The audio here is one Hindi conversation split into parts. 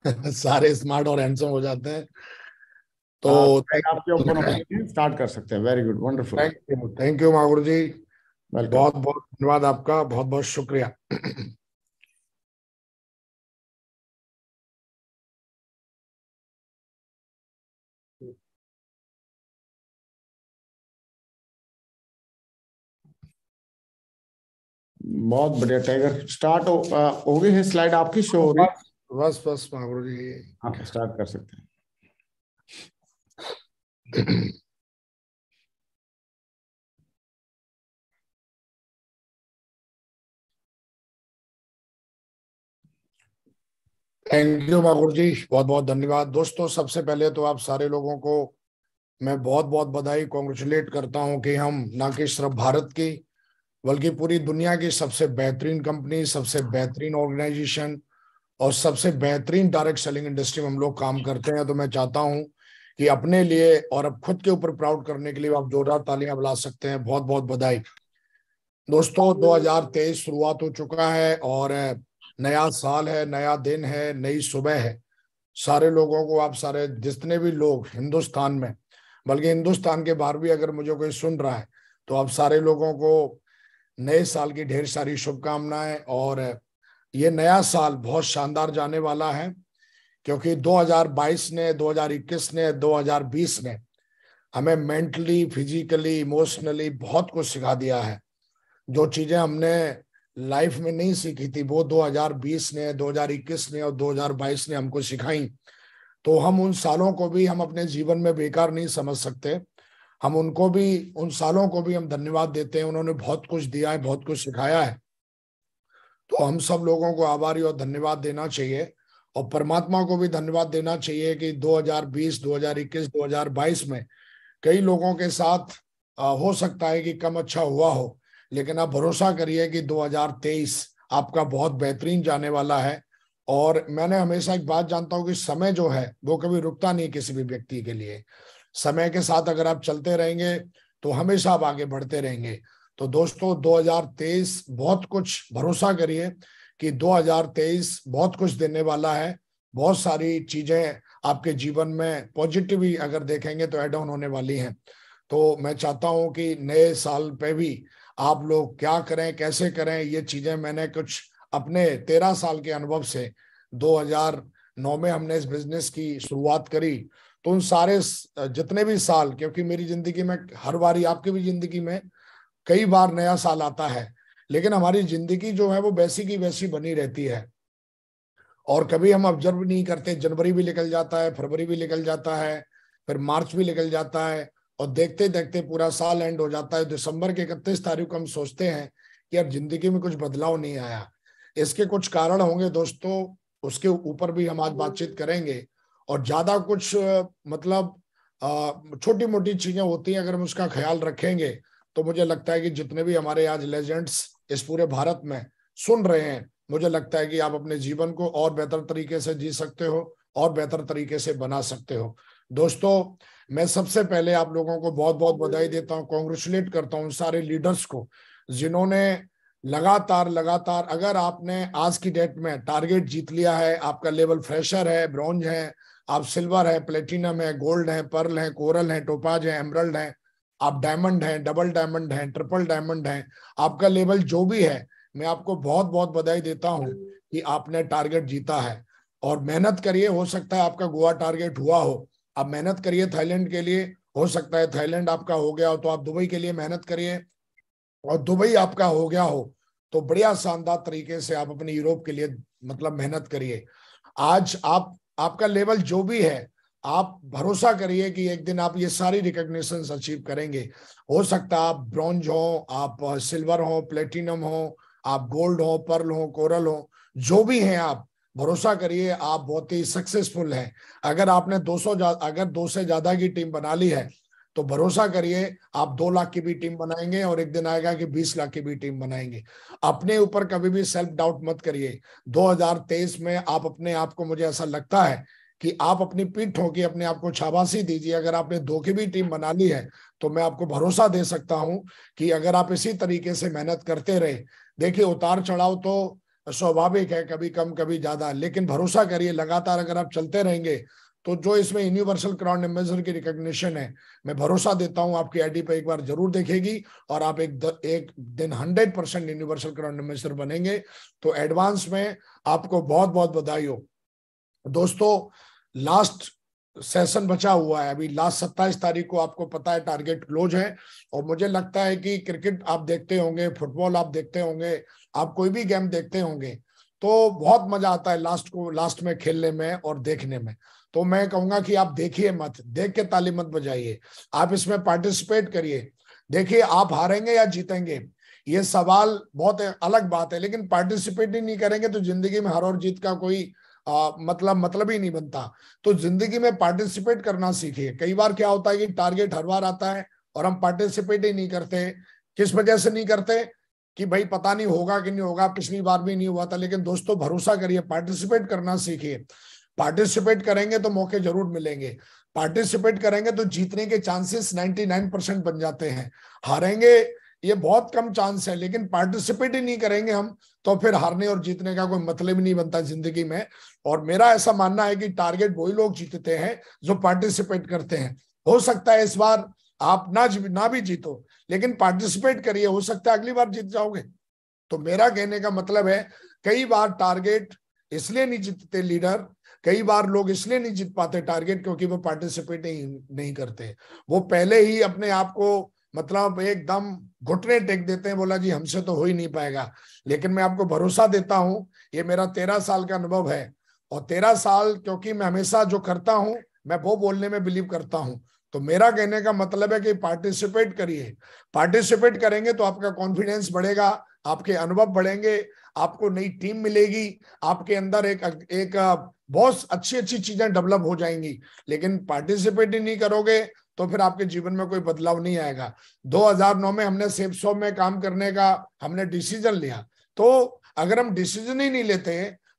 सारे स्मार्ट और हैंडसम हो जाते हैं। तो तो आपके ओपन ओपिनियन स्टार्ट कर सकते हैं। Very good, wonderful. Thank you मागुर जी। वेलकम। बहुत बहुत धन्यवाद आपका, बहुत बहुत शुक्रिया। बहुत बढ़िया टाइगर, स्टार्ट हो गई है स्लाइड आपकी, शो हो रही है। बस बस बस मागुर जी। हाँ, स्टार्ट कर सकते हैं। थैंक यू मागुर जी, बहुत बहुत धन्यवाद। दोस्तों, सबसे पहले तो आप सारे लोगों को मैं बहुत बहुत बधाई, कॉन्ग्रेचुलेट करता हूं कि हम ना कि सिर्फ भारत की बल्कि पूरी दुनिया की सबसे बेहतरीन कंपनी, सबसे बेहतरीन ऑर्गेनाइजेशन और सबसे बेहतरीन डायरेक्ट सेलिंग इंडस्ट्री में हम लोग काम करते हैं। तो मैं चाहता हूं कि अपने लिए और अब खुद के ऊपर प्राउड करने के लिए आप जोरदार तालियां बुला सकते हैं। बहुत बहुत बधाई। दोस्तों, 2023 शुरुआत हो चुका है और नया साल है, नया दिन है, नई सुबह है। सारे लोगों को, आप सारे जितने भी लोग हिंदुस्तान में, बल्कि हिंदुस्तान के बाहर भी अगर मुझे कोई सुन रहा है, तो आप सारे लोगों को नए साल की ढेर सारी शुभकामनाएं। और ये नया साल बहुत शानदार जाने वाला है, क्योंकि 2022 ने, 2021 ने, 2020 ने हमें मेंटली, फिजिकली, इमोशनली बहुत कुछ सिखा दिया है। जो चीजें हमने लाइफ में नहीं सीखी थी, वो 2020 ने, 2021 ने और 2022 ने हमको सिखाई। तो हम उन सालों को भी हम अपने जीवन में बेकार नहीं समझ सकते। हम उनको भी, उन सालों को भी हम धन्यवाद देते हैं। उन्होंने बहुत कुछ दिया है, बहुत कुछ सिखाया है। तो हम सब लोगों को आभारी और धन्यवाद देना चाहिए, और परमात्मा को भी धन्यवाद देना चाहिए कि 2020, 2021, 2022 में कई लोगों के साथ हो सकता है कि कम अच्छा हुआ हो, लेकिन आप भरोसा करिए कि 2023 आपका बहुत बेहतरीन जाने वाला है। और मैंने हमेशा एक बात जानता हूं कि समय जो है वो कभी रुकता नहीं किसी भी व्यक्ति के लिए। समय के साथ अगर आप चलते रहेंगे तो हमेशा आप आगे बढ़ते रहेंगे। तो दोस्तों, 2023 बहुत कुछ, भरोसा करिए कि 2023 बहुत कुछ देने वाला है। बहुत सारी चीजें आपके जीवन में पॉजिटिव ही अगर देखेंगे तो ऐड ऑन होने वाली हैं। तो मैं चाहता हूं कि नए साल पे भी आप लोग क्या करें, कैसे करें, ये चीजें मैंने कुछ अपने 13 साल के अनुभव से, 2009 में हमने इस बिजनेस की शुरुआत करी। तो उन सारे जितने भी साल, क्योंकि मेरी जिंदगी में हर बारी, आपकी भी जिंदगी में कई बार नया साल आता है, लेकिन हमारी जिंदगी जो है वो वैसी की वैसी बनी रहती है। और कभी हम ऑब्जर्व नहीं करते, जनवरी भी निकल जाता है, फरवरी भी निकल जाता है, फिर मार्च भी निकल जाता है, और देखते देखते पूरा साल एंड हो जाता है। दिसंबर के 31 तारीख को हम सोचते हैं कि यार जिंदगी में कुछ बदलाव नहीं आया। इसके कुछ कारण होंगे दोस्तों, उसके ऊपर भी हम आज बातचीत करेंगे। और ज्यादा कुछ मतलब छोटी मोटी चीजें होती हैं, अगर हम उसका ख्याल रखेंगे तो मुझे लगता है कि जितने भी हमारे आज लेजेंड्स इस पूरे भारत में सुन रहे हैं, मुझे लगता है कि आप अपने जीवन को और बेहतर तरीके से जी सकते हो और बेहतर तरीके से बना सकते हो। दोस्तों, मैं सबसे पहले आप लोगों को बहुत बहुत बधाई देता हूं, कॉन्ग्रेचुलेट करता हूं सारे लीडर्स को, जिन्होंने लगातार लगातार, अगर आपने आज की डेट में टारगेट जीत लिया है, आपका लेवल फ्रेशर है, ब्रॉन्ज है, आप सिल्वर है, प्लेटिनम है, गोल्ड है, पर्ल है, कोरल है, टोपाज है, एमरल्ड है, आप डायमंड है, डबल डायमंड है, ट्रिपल डायमंड है, आपका लेवल जो भी है, मैं आपको बहुत बहुत बधाई देता हूं कि आपने टारगेट जीता है। और मेहनत करिए, हो सकता है आपका गोवा टारगेट हुआ हो, आप मेहनत करिए थाईलैंड के लिए, हो सकता है थाईलैंड आपका हो गया हो तो आप दुबई के लिए मेहनत करिए, और दुबई आपका हो गया हो तो बढ़िया शानदार तरीके से आप अपने यूरोप के लिए मतलब मेहनत करिए। आज आप, आपका लेवल जो भी है, आप भरोसा करिए कि एक दिन आप ये सारी रिकॉग्निशन अचीव करेंगे। हो सकता है आप ब्रॉन्ज हो, आप सिल्वर हो, प्लेटिनम हो, आप गोल्ड हो, पर्ल हो, कोरल हो, जो भी हैं आप, भरोसा करिए आप बहुत ही सक्सेसफुल हैं। अगर आपने 200, अगर 2 से ज्यादा की टीम बना ली है तो भरोसा करिए आप 2 लाख की भी टीम बनाएंगे, और एक दिन आएगा कि 20 लाख की भी टीम बनाएंगे। अपने ऊपर कभी भी सेल्फ डाउट मत करिए। 2023 में आप अपने आप को, मुझे ऐसा लगता है कि आप अपनी पीठ ठोकी अपने आप को शाबाशी दीजिए। अगर आपने 2 की भी टीम बना ली है तो मैं आपको भरोसा दे सकता हूं कि अगर आप इसी तरीके से मेहनत करते रहे, देखिए उतार चढ़ाव तो स्वाभाविक है, कभी कम कभी ज्यादा, लेकिन भरोसा करिए लगातार अगर आप चलते रहेंगे तो जो इसमें यूनिवर्सल क्राउन एम्बेसडर की रिकॉग्निशन है, मैं भरोसा देता हूं आपकी आईडी पे एक बार जरूर देखेगी और आप एक दिन 100% यूनिवर्सल क्राउन एम्बेसडर बनेंगे। तो एडवांस में आपको बहुत बहुत बधाई हो। दोस्तों लास्ट सेशन बचा हुआ है, अभी लास्ट 27 तारीख को आपको पता है टारगेट क्लोज है। और मुझे लगता है कि क्रिकेट आप देखते होंगे, फुटबॉल आप देखते होंगे, आप कोई भी गेम देखते होंगे, तो बहुत मजा आता है लास्ट में खेलने में और देखने में। तो मैं कहूंगा कि आप देखिए मत, देख के ताली मत बजाइए, आप इसमें पार्टिसिपेट करिए। देखिए आप हारेंगे या जीतेंगे ये सवाल बहुत अलग बात है, लेकिन पार्टिसिपेट ही नहीं करेंगे तो जिंदगी में हार और जीत का कोई मतलब ही नहीं बनता। तो जिंदगी में पार्टिसिपेट करना सीखिए। कई बार क्या होता है कि टारगेट हर बार आता है और हम पार्टिसिपेट ही नहीं करते। किस वजह से नहीं करते कि भाई पता नहीं होगा कि नहीं होगा, पिछली बार भी नहीं हुआ था। लेकिन दोस्तों भरोसा करिए, पार्टिसिपेट करना सीखिए। पार्टिसिपेट करेंगे तो मौके जरूर मिलेंगे, पार्टिसिपेट करेंगे तो जीतने के चांसेस 99% बन जाते हैं। हारेंगे ये बहुत कम चांस है, लेकिन पार्टिसिपेट ही नहीं करेंगे हम तो फिर हारने और जीतने का कोई मतलब ही नहीं बनता जिंदगी में। और मेरा ऐसा मानना है कि टारगेट वही लोग जीतते हैं जो पार्टिसिपेट करते हैं। हो सकता है इस बार आप ना भी जीतो, लेकिन पार्टिसिपेट करिए, हो सकता है अगली बार जीत जाओगे। तो मेरा कहने का मतलब है, कई बार टारगेट इसलिए नहीं जीतते लीडर, कई बार लोग इसलिए नहीं जीत पाते टारगेट क्योंकि वो पार्टिसिपेट नहीं करते। वो पहले ही अपने आप को मतलब एकदम घुटने टेक देते हैं, बोला जी हमसे तो हो ही नहीं पाएगा। लेकिन मैं आपको भरोसा देता हूं, ये मेरा 13 साल का अनुभव है। और 13 साल क्योंकि मैं हमेशा जो करता हूं मैं वो बोलने में बिलीव करता हूं। तो मेरा कहने का मतलब है कि पार्टिसिपेट करिए। पार्टिसिपेट करेंगे तो आपका कॉन्फिडेंस बढ़ेगा, आपके अनुभव बढ़ेंगे, आपको नई टीम मिलेगी, आपके अंदर एक बहुत अच्छी अच्छी चीजें डेवलप हो जाएंगी। लेकिन पार्टिसिपेट ही नहीं करोगे तो फिर आपके जीवन में कोई बदलाव नहीं आएगा। 2009 में हमने सेफ शॉप में काम करने का हमने डिसीजन लिया, तो अगर हम डिसीजन ही नहीं लेते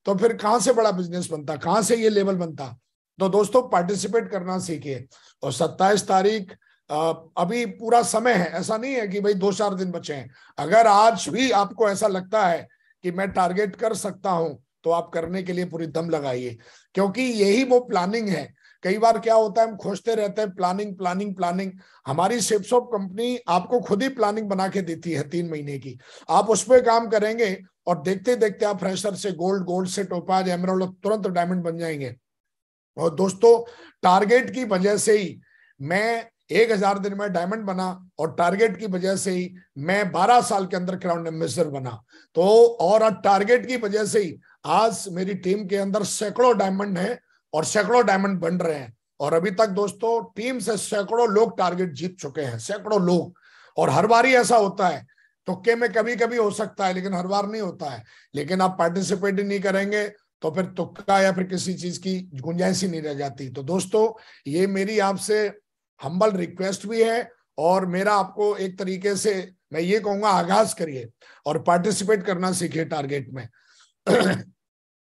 तो फिर कहां से बड़ा बिजनेस बनता, कहां से ये लेवल बनता। तो दोस्तों पार्टिसिपेट करना सीखिए। और 27 तारीख अभी पूरा समय है, ऐसा नहीं है कि भाई 2-4 दिन बचे हैं। अगर आज भी आपको ऐसा लगता है कि मैं टारगेट कर सकता हूं तो आप करने के लिए पूरी दम लगाइए, क्योंकि यही वो प्लानिंग है। कई बार क्या होता है हम खोजते रहते हैं प्लानिंग प्लानिंग प्लानिंग। हमारी सेफसॉप कंपनी आपको खुद ही प्लानिंग बना के देती है 3 महीने की। आप उस पर काम करेंगे और देखते देखते आप फ्रेशर से गोल्ड, गोल्ड से टोपाज, एमराल्ड, तुरंत डायमंड बन जाएंगे। और दोस्तों टारगेट की वजह से ही मैं 1000 दिन में डायमंड बना, और टारगेट की वजह से ही मैं 12 साल के अंदर क्राउन एम्बेसडर बना। तो और टारगेट की वजह से ही आज मेरी टीम के अंदर सैकड़ों डायमंड है और सैकड़ों डायमंड बन रहे हैं। और अभी तक दोस्तों टीम से सैकड़ों लोग टारगेट जीत चुके हैं, सैकड़ों लोग। और हर बार ही ऐसा होता है, तुक्के में कभी कभी हो सकता है लेकिन हर बार नहीं होता है। लेकिन आप पार्टिसिपेट ही नहीं करेंगे तो फिर तुक्का या फिर किसी चीज की गुंजाइश ही नहीं रह जाती। तो दोस्तों ये मेरी आपसे हम्बल रिक्वेस्ट भी है, और मेरा आपको एक तरीके से मैं ये कहूंगा आगाज करिए और पार्टिसिपेट करना सीखिए टारगेट में।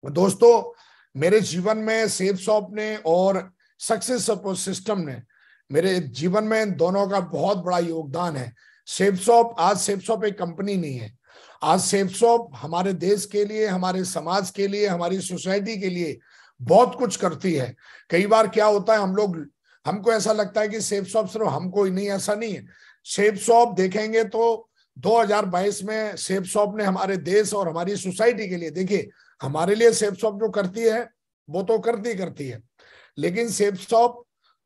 दोस्तों मेरे जीवन में सेफ शॉप ने और सक्सेस सपोर्ट सिस्टम ने, मेरे जीवन में दोनों का बहुत बड़ा योगदान है। सेफ शॉप, आज सेफ शॉप एक कंपनी नहीं है, आज सेफ शॉप हमारे देश के लिए, हमारे समाज के लिए, हमारी सोसाइटी के लिए बहुत कुछ करती है। कई बार क्या होता है हमको ऐसा लगता है कि सेफ शॉप सिर्फ हमको ही नहीं, ऐसा नहीं है। सेफ शॉप देखेंगे तो 2022 में सेफ शॉप ने हमारे देश और हमारी सोसाइटी के लिए, देखिए हमारे लिए सेफ शॉप जो करती है वो तो करती है, लेकिन सेफ शॉप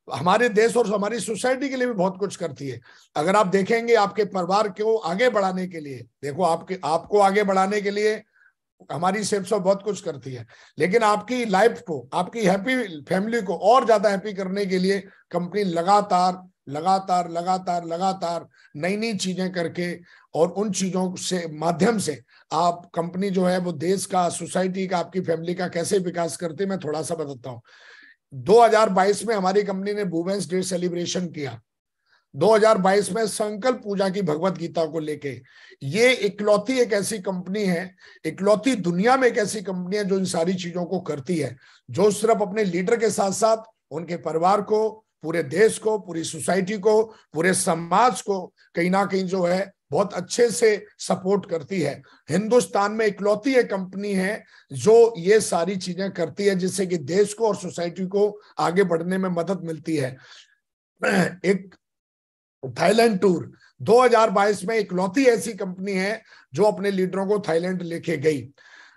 हमारे देश और हमारी सोसाइटी के लिए भी बहुत कुछ करती है। अगर आप देखेंगे आपके परिवार को आगे बढ़ाने के लिए, देखो आपको आगे बढ़ाने के लिए हमारी सेफ शॉप बहुत कुछ करती है, लेकिन आपकी लाइफ को, आपकी हैप्पी फैमिली को और ज्यादा हैप्पी करने के लिए कंपनी लगातार लगातार लगातार लगातार नई नई चीजें करके और उन चीजों से माध्यम से आप कंपनी जो है वो देश का, सोसाइटी का, आपकी फैमिली का कैसे विकास करती है मैं थोड़ा सा बताता हूँ। 2022 में हमारी कंपनी ने वुमेन्स डे सेलिब्रेशन किया। 2022 में संकल्प पूजा की भगवत गीता को लेके, ये इकलौती एक ऐसी कंपनी है, इकलौती दुनिया में एक ऐसी कंपनी है जो इन सारी चीजों को करती है, जो सिर्फ अपने लीडर के साथ साथ उनके परिवार को, पूरे देश को, पूरी सोसाइटी को, पूरे समाज को कहीं ना कहीं जो है बहुत अच्छे से सपोर्ट करती है। हिंदुस्तान में इकलौती एक कंपनी है जो ये सारी चीजें करती है, जिससे कि देश को और सोसाइटी को आगे बढ़ने में मदद मिलती है। एक थाईलैंड टूर 2022 में इकलौती ऐसी कंपनी है जो अपने लीडरों को थाईलैंड लेके गई।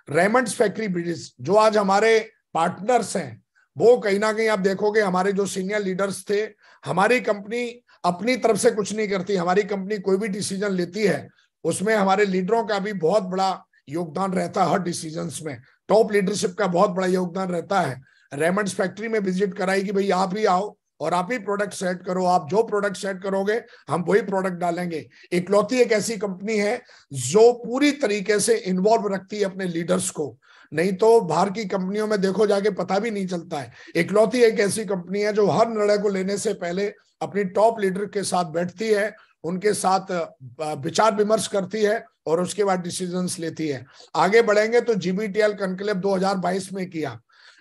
रेमंड्स फैक्ट्री ब्रिटिश जो आज हमारे पार्टनर्स हैं, वो कहीं ना कहीं आप देखोगे हमारे जो सीनियर लीडर्स थे, हमारी कंपनी अपनी तरफ से कुछ नहीं करती। हमारी कंपनी कोई भी डिसीजन लेती है उसमें हमारे लीडरों का भी बहुत बड़ा योगदान रहता है। हर डिसीजंस में टॉप लीडरशिप का बहुत बड़ा योगदान रहता है। रेमंड्स फैक्ट्री में विजिट कराई कि भाई आप ही आओ और आप ही प्रोडक्ट सेट करो, आप जो प्रोडक्ट सेट करोगे हम वही प्रोडक्ट डालेंगे। इकलौती एक ऐसी कंपनी है जो पूरी तरीके से इन्वॉल्व रखती है अपने लीडर्स को, नहीं तो बाहर की कंपनियों में देखो जाके पता भी नहीं चलता है। इकलौती एक ऐसी कंपनी है जो हर निर्णय को लेने से पहले अपनी टॉप लीडर के साथ बैठती है, उनके साथ विचार विमर्श करती है और उसके बाद डिसीजंस लेती है। आगे बढ़ेंगे तो जीबीटीएल कॉन्क्लेव 2022 में किया,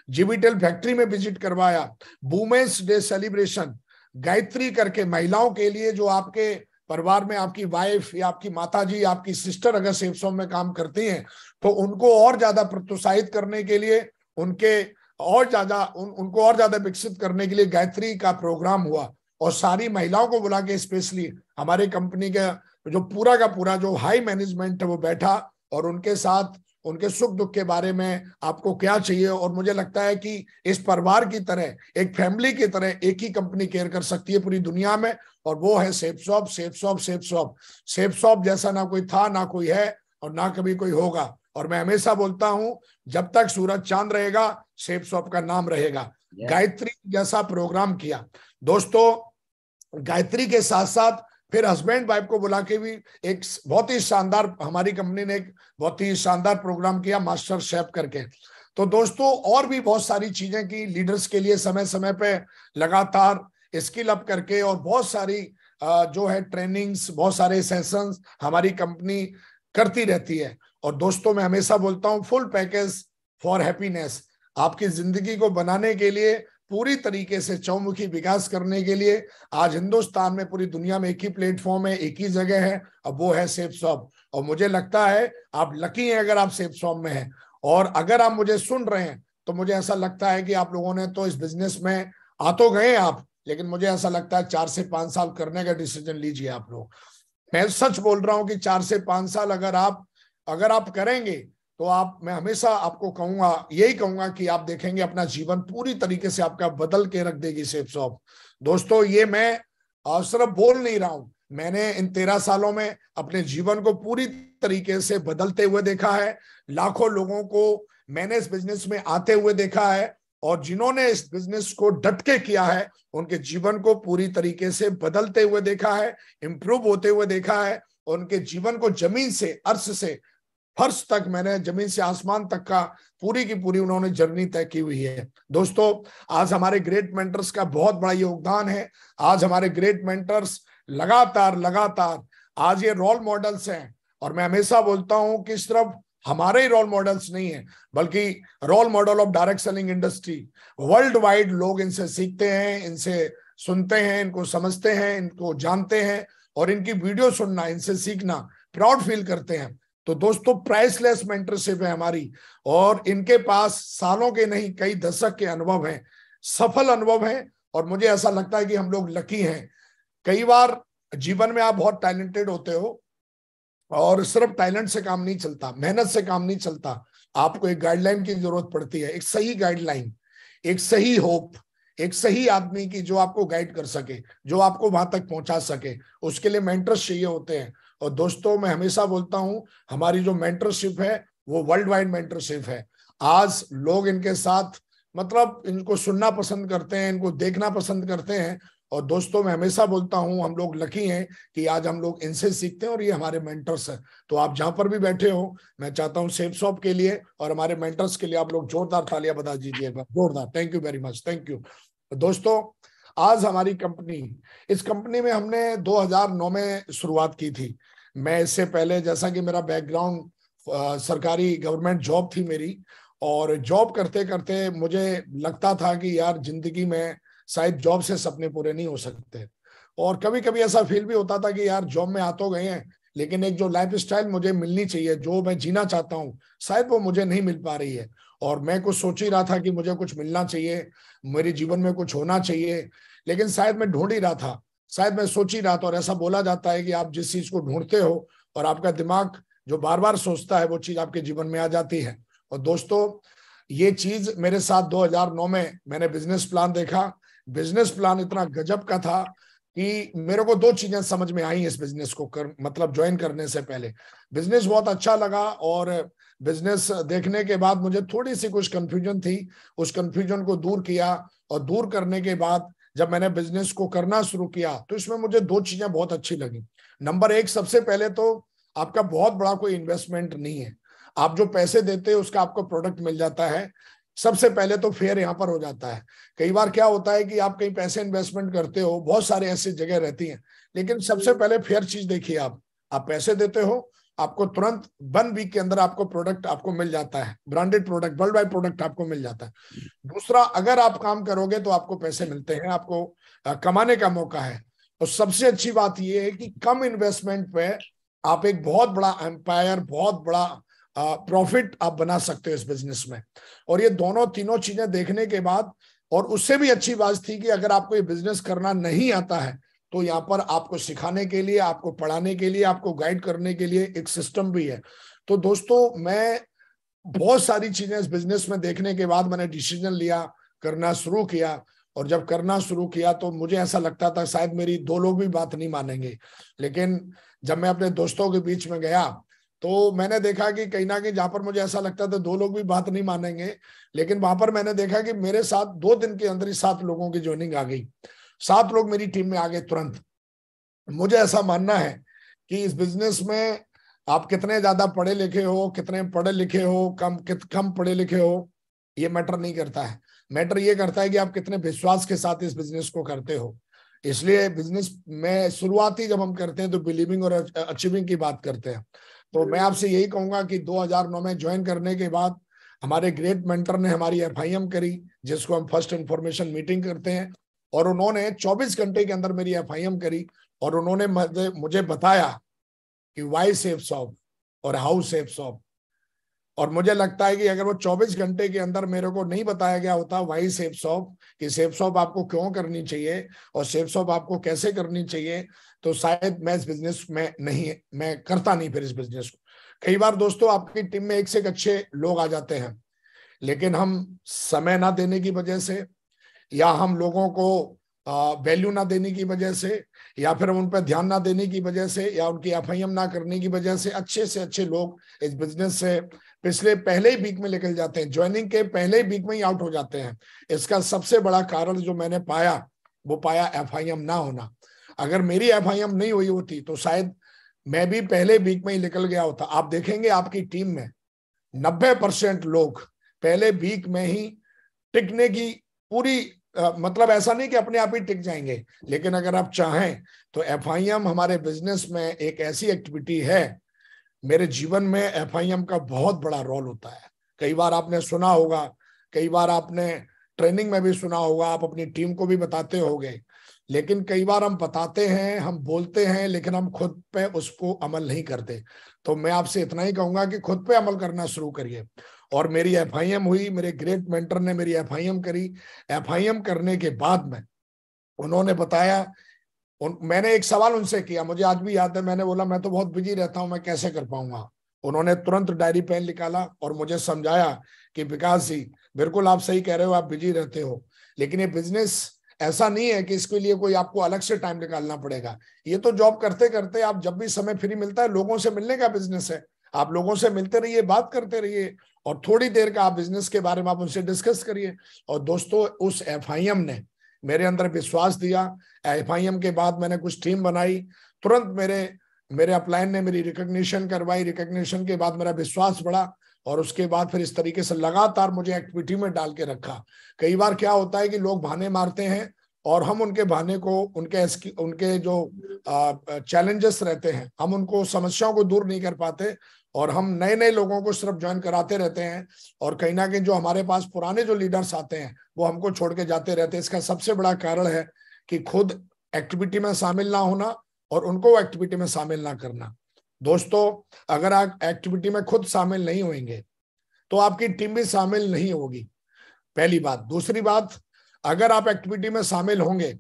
जीबीटीएल फैक्ट्री में विजिट करवाया, वुमेन्स डे सेलिब्रेशन, गायत्री करके महिलाओं के लिए, जो आपके परिवार में आपकी वाइफ या आपकी माताजी, आपकी सिस्टर अगर सेफ्सॉम में काम करती हैं तो उनको और ज्यादा प्रोत्साहित करने के लिए, उनको और ज्यादा विकसित करने के लिए गायत्री का प्रोग्राम हुआ और सारी महिलाओं को बुला के स्पेशली हमारे कंपनी का जो पूरा का पूरा जो हाई मैनेजमेंट है वो बैठा और उनके साथ उनके सुख दुख के बारे में आपको क्या चाहिए। और मुझे लगता है कि इस परिवार की तरह, एक फैमिली की तरह एक ही कंपनी केयर कर सकती है पूरी दुनिया में, और वो है सेफ्सॉप। सेफ्सॉप सेफ्सॉप सेफ्सॉप जैसा ना कोई था, ना कोई है और ना कभी कोई होगा। और मैं हमेशा बोलता हूं जब तक सूरज चांद रहेगा सेफ्सॉप का नाम रहेगा। गायत्री जैसा प्रोग्राम किया दोस्तों। गायत्री के साथ साथ फिर हस्बैंड वाइफ को बुला के भी एक बहुत ही शानदार, हमारी कंपनी ने एक बहुत ही शानदार प्रोग्राम किया मास्टर शेफ करके। तो दोस्तों और भी बहुत सारी चीजें की लीडर्स के लिए, समय समय पे लगातार स्किल अप करके, और बहुत सारी जो है ट्रेनिंग्स, बहुत सारे सेशंस हमारी कंपनी करती रहती है। और दोस्तों मैं हमेशा बोलता हूँ फुल पैकेज फॉर हैप्पीनेस, आपकी जिंदगी को बनाने के लिए, पूरी तरीके से चौमुखी विकास करने के लिए आज हिंदुस्तान में, पूरी दुनिया में एक ही प्लेटफॉर्म है, एक ही जगह है, अब वो है सेफ्सॉप। और मुझे लगता है आप लकी हैं अगर आप सेफ्सॉप में हैं, और अगर आप मुझे सुन रहे हैं तो मुझे ऐसा लगता है कि आप लोगों ने तो इस बिजनेस में आ तो गए आप, लेकिन मुझे ऐसा लगता है 4 से 5 साल करने का डिसीजन लीजिए आप लोग। मैं सच बोल रहा हूं कि 4 से 5 साल अगर आप करेंगे तो मैं हमेशा आपको यही कहूंगा कि आप देखेंगे अपना जीवन पूरी तरीके से आपका बदल के रख देगी सेफ्सॉप। दोस्तों ये मैं सिर्फ बोल नहीं रहा हूं, मैंने इन 13 सालों में अपने जीवन को पूरी तरीके से बदलते हुए देखा है। लाखों लोगों को मैंने इस बिजनेस में आते हुए देखा है, और जिन्होंने इस बिजनेस को डट के किया है उनके जीवन को पूरी तरीके से बदलते हुए देखा है, इंप्रूव होते हुए देखा है। उनके जीवन को जमीन से, अर्श से फर्श तक, मैंने जमीन से आसमान तक का पूरी की पूरी उन्होंने जर्नी तय की हुई है। दोस्तों आज हमारे ग्रेट मेंटर्स का बहुत बड़ा योगदान है। आज हमारे ग्रेट मेंटर्स लगातार आज ये रोल मॉडल्स हैं, और मैं हमेशा बोलता हूं कि सिर्फ हमारे ही रोल मॉडल्स नहीं है, बल्कि role model of direct selling industry. World wide लोग इनसे सीखते हैं, इनसे सुनते हैं, इनको समझते हैं, इनको जानते हैं, और इनकी वीडियो सुनना, इनसे सीखना प्राउड फील करते हैं। तो दोस्तों प्राइसलेस मेंटरशिप है हमारी, और इनके पास सालों के नहीं कई दशक के अनुभव हैं, सफल अनुभव हैं, और मुझे ऐसा लगता है कि हम लोग लकी हैं। कई बार जीवन में आप बहुत टैलेंटेड होते हो, और सिर्फ टैलेंट से काम नहीं चलता, मेहनत से काम नहीं चलता, आपको एक गाइडलाइन की जरूरत पड़ती है, एक सही गाइडलाइन, एक सही होप, एक सही आदमी की जो आपको गाइड कर सके, जो आपको वहां तक पहुंचा सके, उसके लिए मेंटर्स चाहिए होते हैं। और दोस्तों मैं हमेशा बोलता हूं हमारी जो मेंटरशिप है वो वर्ल्ड वाइड मेंटरशिप है। आज लोग इनके साथ मतलब इनको सुनना पसंद करते हैं, इनको देखना पसंद करते हैं। और दोस्तों मैं हमेशा बोलता हूं हम लोग लकी हैं कि आज हम लोग इनसे सीखते हैं, और ये हमारे मेंटर्स हैं। तो आप जहां पर भी बैठे हो, मैं चाहता हूं सेफ्सॉप के लिए और हमारे मेंटर्स के लिए आप लोग जोरदार तालियां बजा दीजिएगा, जोरदार। Thank you very much, thank you. दोस्तों आज हमारी कंपनी, इस कंपनी में हमने 2009 में शुरुआत की थी। मैं इससे पहले, जैसा कि मेरा बैकग्राउंड सरकारी गवर्नमेंट जॉब थी मेरी, और जॉब करते करते मुझे लगता था कि यार जिंदगी में शायद जॉब से सपने पूरे नहीं हो सकते, और कभी कभी ऐसा फील भी होता था कि यार जॉब में आ तो गए हैं लेकिन एक जो लाइफ स्टाइल मुझे मिलनी चाहिए, जो मैं जीना चाहता हूँ, शायद वो मुझे नहीं मिल पा रही है। और मैं कुछ सोच ही रहा था कि मुझे कुछ मिलना चाहिए, मेरे जीवन में कुछ होना चाहिए, लेकिन शायद मैं ढूंढ ही रहा था, शायद मैं सोच ही रहा था। और ऐसा बोला जाता है कि आप जिस चीज को ढूंढते हो और आपका दिमाग जो बार बार सोचता है, वो चीज आपके जीवन में आ जाती है। और दोस्तों, ये चीज मेरे साथ 2009 में मैंने बिजनेस प्लान देखा। बिजनेस प्लान इतना गजब का था कि मेरे को दो चीजें समझ में आई इस बिजनेस को मतलब ज्वाइन करने से पहले। बिजनेस बहुत अच्छा लगा, और बिजनेस देखने के बाद मुझे थोड़ी सी कुछ कंफ्यूजन थी, उस कंफ्यूजन को दूर किया। और दूर करने के बाद जब मैंने बिजनेस को करना शुरू किया, तो इसमें मुझे दो चीजें बहुत अच्छी लगी। नंबर एक, सबसे पहले तो आपका बहुत बड़ा कोई इन्वेस्टमेंट नहीं है। आप जो पैसे देते हैं उसका आपको प्रोडक्ट मिल जाता है। सबसे पहले तो फेयर यहाँ पर हो जाता है। कई बार क्या होता है कि आप कहीं पैसे इन्वेस्टमेंट करते हो, बहुत सारे ऐसी जगह रहती हैं, लेकिन सबसे पहले फेयर चीज देखिए। आप पैसे देते हो, आपको तुरंत 1 वीक के अंदर आपको प्रोडक्ट आपको मिल जाता है, branded product, world wide product आपको मिल जाता है। दूसरा, अगर आप काम करोगे तो आपको पैसे मिलते हैं, आपको कमाने का मौका है। और सबसे अच्छी बात यह है कि कम इन्वेस्टमेंट पे आप एक बहुत बड़ा एम्पायर, बहुत बड़ा प्रॉफिट आप बना सकते हो इस बिजनेस में। और ये दोनों तीनों चीजें देखने के बाद, और उससे भी अच्छी बात थी कि अगर आपको ये बिजनेस करना नहीं आता है, तो यहाँ पर आपको सिखाने के लिए, आपको पढ़ाने के लिए, आपको गाइड करने के लिए एक सिस्टम भी है। तो दोस्तों, मैं बहुत सारी चीजें इस बिजनेस में देखने के बाद मैंने डिसीजन लिया, करना शुरू किया। और जब करना शुरू किया तो मुझे ऐसा लगता था शायद मेरी दो लोग भी बात नहीं मानेंगे, लेकिन जब मैं अपने दोस्तों के बीच में गया तो मैंने देखा कि कहीं ना कहीं जहां पर मुझे ऐसा लगता था दो लोग भी बात नहीं मानेंगे, लेकिन वहां पर मैंने देखा कि मेरे साथ 2 दिन के अंदर ही 7 लोगों की ज्वाइनिंग आ गई। 7 लोग मेरी टीम में आ गए तुरंत। मुझे ऐसा मानना है कि इस बिजनेस में आप कितने ज्यादा पढ़े लिखे हो, कितने पढ़े लिखे हो, कम पढ़े लिखे हो, ये मैटर नहीं करता है। मैटर ये करता है कि आप कितने विश्वास के साथ इस बिजनेस को करते हो। इसलिए बिजनेस में शुरुआती जब हम करते हैं तो बिलीविंग और अचीविंग की बात करते हैं। तो मैं आपसे यही कहूंगा कि 2009 में ज्वाइन करने के बाद हमारे ग्रेट मेंटर ने हमारी FIM करी, जिसको हम फर्स्ट इंफॉर्मेशन मीटिंग करते हैं। और उन्होंने 24 घंटे के अंदर मेरी FIM करी, और उन्होंने मुझे बताया कि वाई सेफ शॉप और हाउ सेफ शॉप। और मुझे लगता है कि अगर वो 24 घंटे के अंदर मेरे को नहीं बताया गया होता वाई सेफ शॉप, कि सेफ शॉप आपको क्यों करनी चाहिए और सेफ शॉप आपको कैसे करनी चाहिए, तो शायद मैं इस बिजनेस में नहीं, मैं करता नहीं फिर इस बिजनेस को। कई बार दोस्तों, आपकी टीम में एक से एक अच्छे लोग आ जाते हैं, लेकिन हम समय ना देने की वजह से, या हम लोगों को वैल्यू ना देने की वजह से, या फिर हम उन पर ध्यान ना देने की वजह से, या उनकी FIM ना करने की वजह से अच्छे लोग इस बिजनेस से पिछले पहले ही वीक में निकल जाते हैं, ज्वाइनिंग के पहले ही वीक में ही आउट हो जाते हैं। इसका सबसे बड़ा कारण जो मैंने पाया, वो पाया FIM ना होना। अगर मेरी FIM नहीं हुई होती तो शायद मैं भी पहले वीक में ही निकल गया होता। आप देखेंगे आपकी टीम में 90% लोग पहले वीक में ही टिकने की पूरी मतलब ऐसा नहीं कि अपने आप ही टिक जाएंगे, लेकिन अगर आप चाहें तो FIM हमारे बिजनेस में एक ऐसी एक्टिविटी है। मेरे जीवन में FIM का बहुत बड़ा रोल होता है। कई बार आपने सुना होगा, कई बार आपने ट्रेनिंग में भी सुना होगा, आप अपनी टीम को भी बताते होंगे, लेकिन कई बार हम बताते हैं, हम बोलते हैं, लेकिन हम खुद पे उसको अमल नहीं करते। तो मैं आपसे इतना ही कहूंगा कि खुद पे अमल करना शुरू करिए। और मेरी FIM हुई, मेरे ग्रेट मेंटर ने मेरी FIM करी। FIM करने के बाद में उन्होंने बताया, मैंने एक सवाल उनसे किया, मुझे आज भी याद है, मैंने बोला मैं तो बहुत बिजी रहता हूं, मैं कैसे कर पाऊंगा। उन्होंने तुरंत डायरी पेन निकाला और मुझे समझाया कि विकास जी, बिल्कुल आप सही कह रहे हो, आप बिजी रहते हो, लेकिन ये बिजनेस ऐसा नहीं है कि इसके लिए कोई आपको अलग से टाइम निकालना पड़ेगा। ये तो जॉब करते करते आप जब भी समय फ्री मिलता है, लोगों से मिलने का बिजनेस है। आप लोगों से मिलते रहिए, बात करते रहिए, और थोड़ी देर का आप बिजनेस के बारे में आप उनसे डिस्कस करिए। और दोस्तों, उस FIM ने मेरे अंदर विश्वास दिया। FIM के बाद मैंने कुछ टीम बनाई, तुरंत मेरे अपलाइन ने मेरी रिकॉग्निशन करवाई। रिकॉग्निशन के बाद मेरा विश्वास बढ़ा, और उसके बाद फिर इस तरीके से लगातार मुझे एक्टिविटी में डाल के रखा। कई बार क्या होता है कि लोग बहाने मारते हैं, और हम उनके बहाने को, उनके जो चैलेंजेस रहते हैं, हम उनको समस्याओं को दूर नहीं कर पाते, और हम नए नए लोगों को सिर्फ ज्वाइन कराते रहते हैं। और कहीं ना कहीं जो हमारे पास पुराने जो लीडर्स आते हैं, वो हमको छोड़ के जाते रहते हैं। इसका सबसे बड़ा कारण है कि खुद एक्टिविटी में शामिल ना होना और उनको एक्टिविटी में शामिल ना करना। दोस्तों, अगर आप एक्टिविटी में खुद शामिल नहीं होंगे तो आपकी टीम भी शामिल नहीं होगी, पहली बात। दूसरी बात, अगर आप एक्टिविटी में शामिल होंगे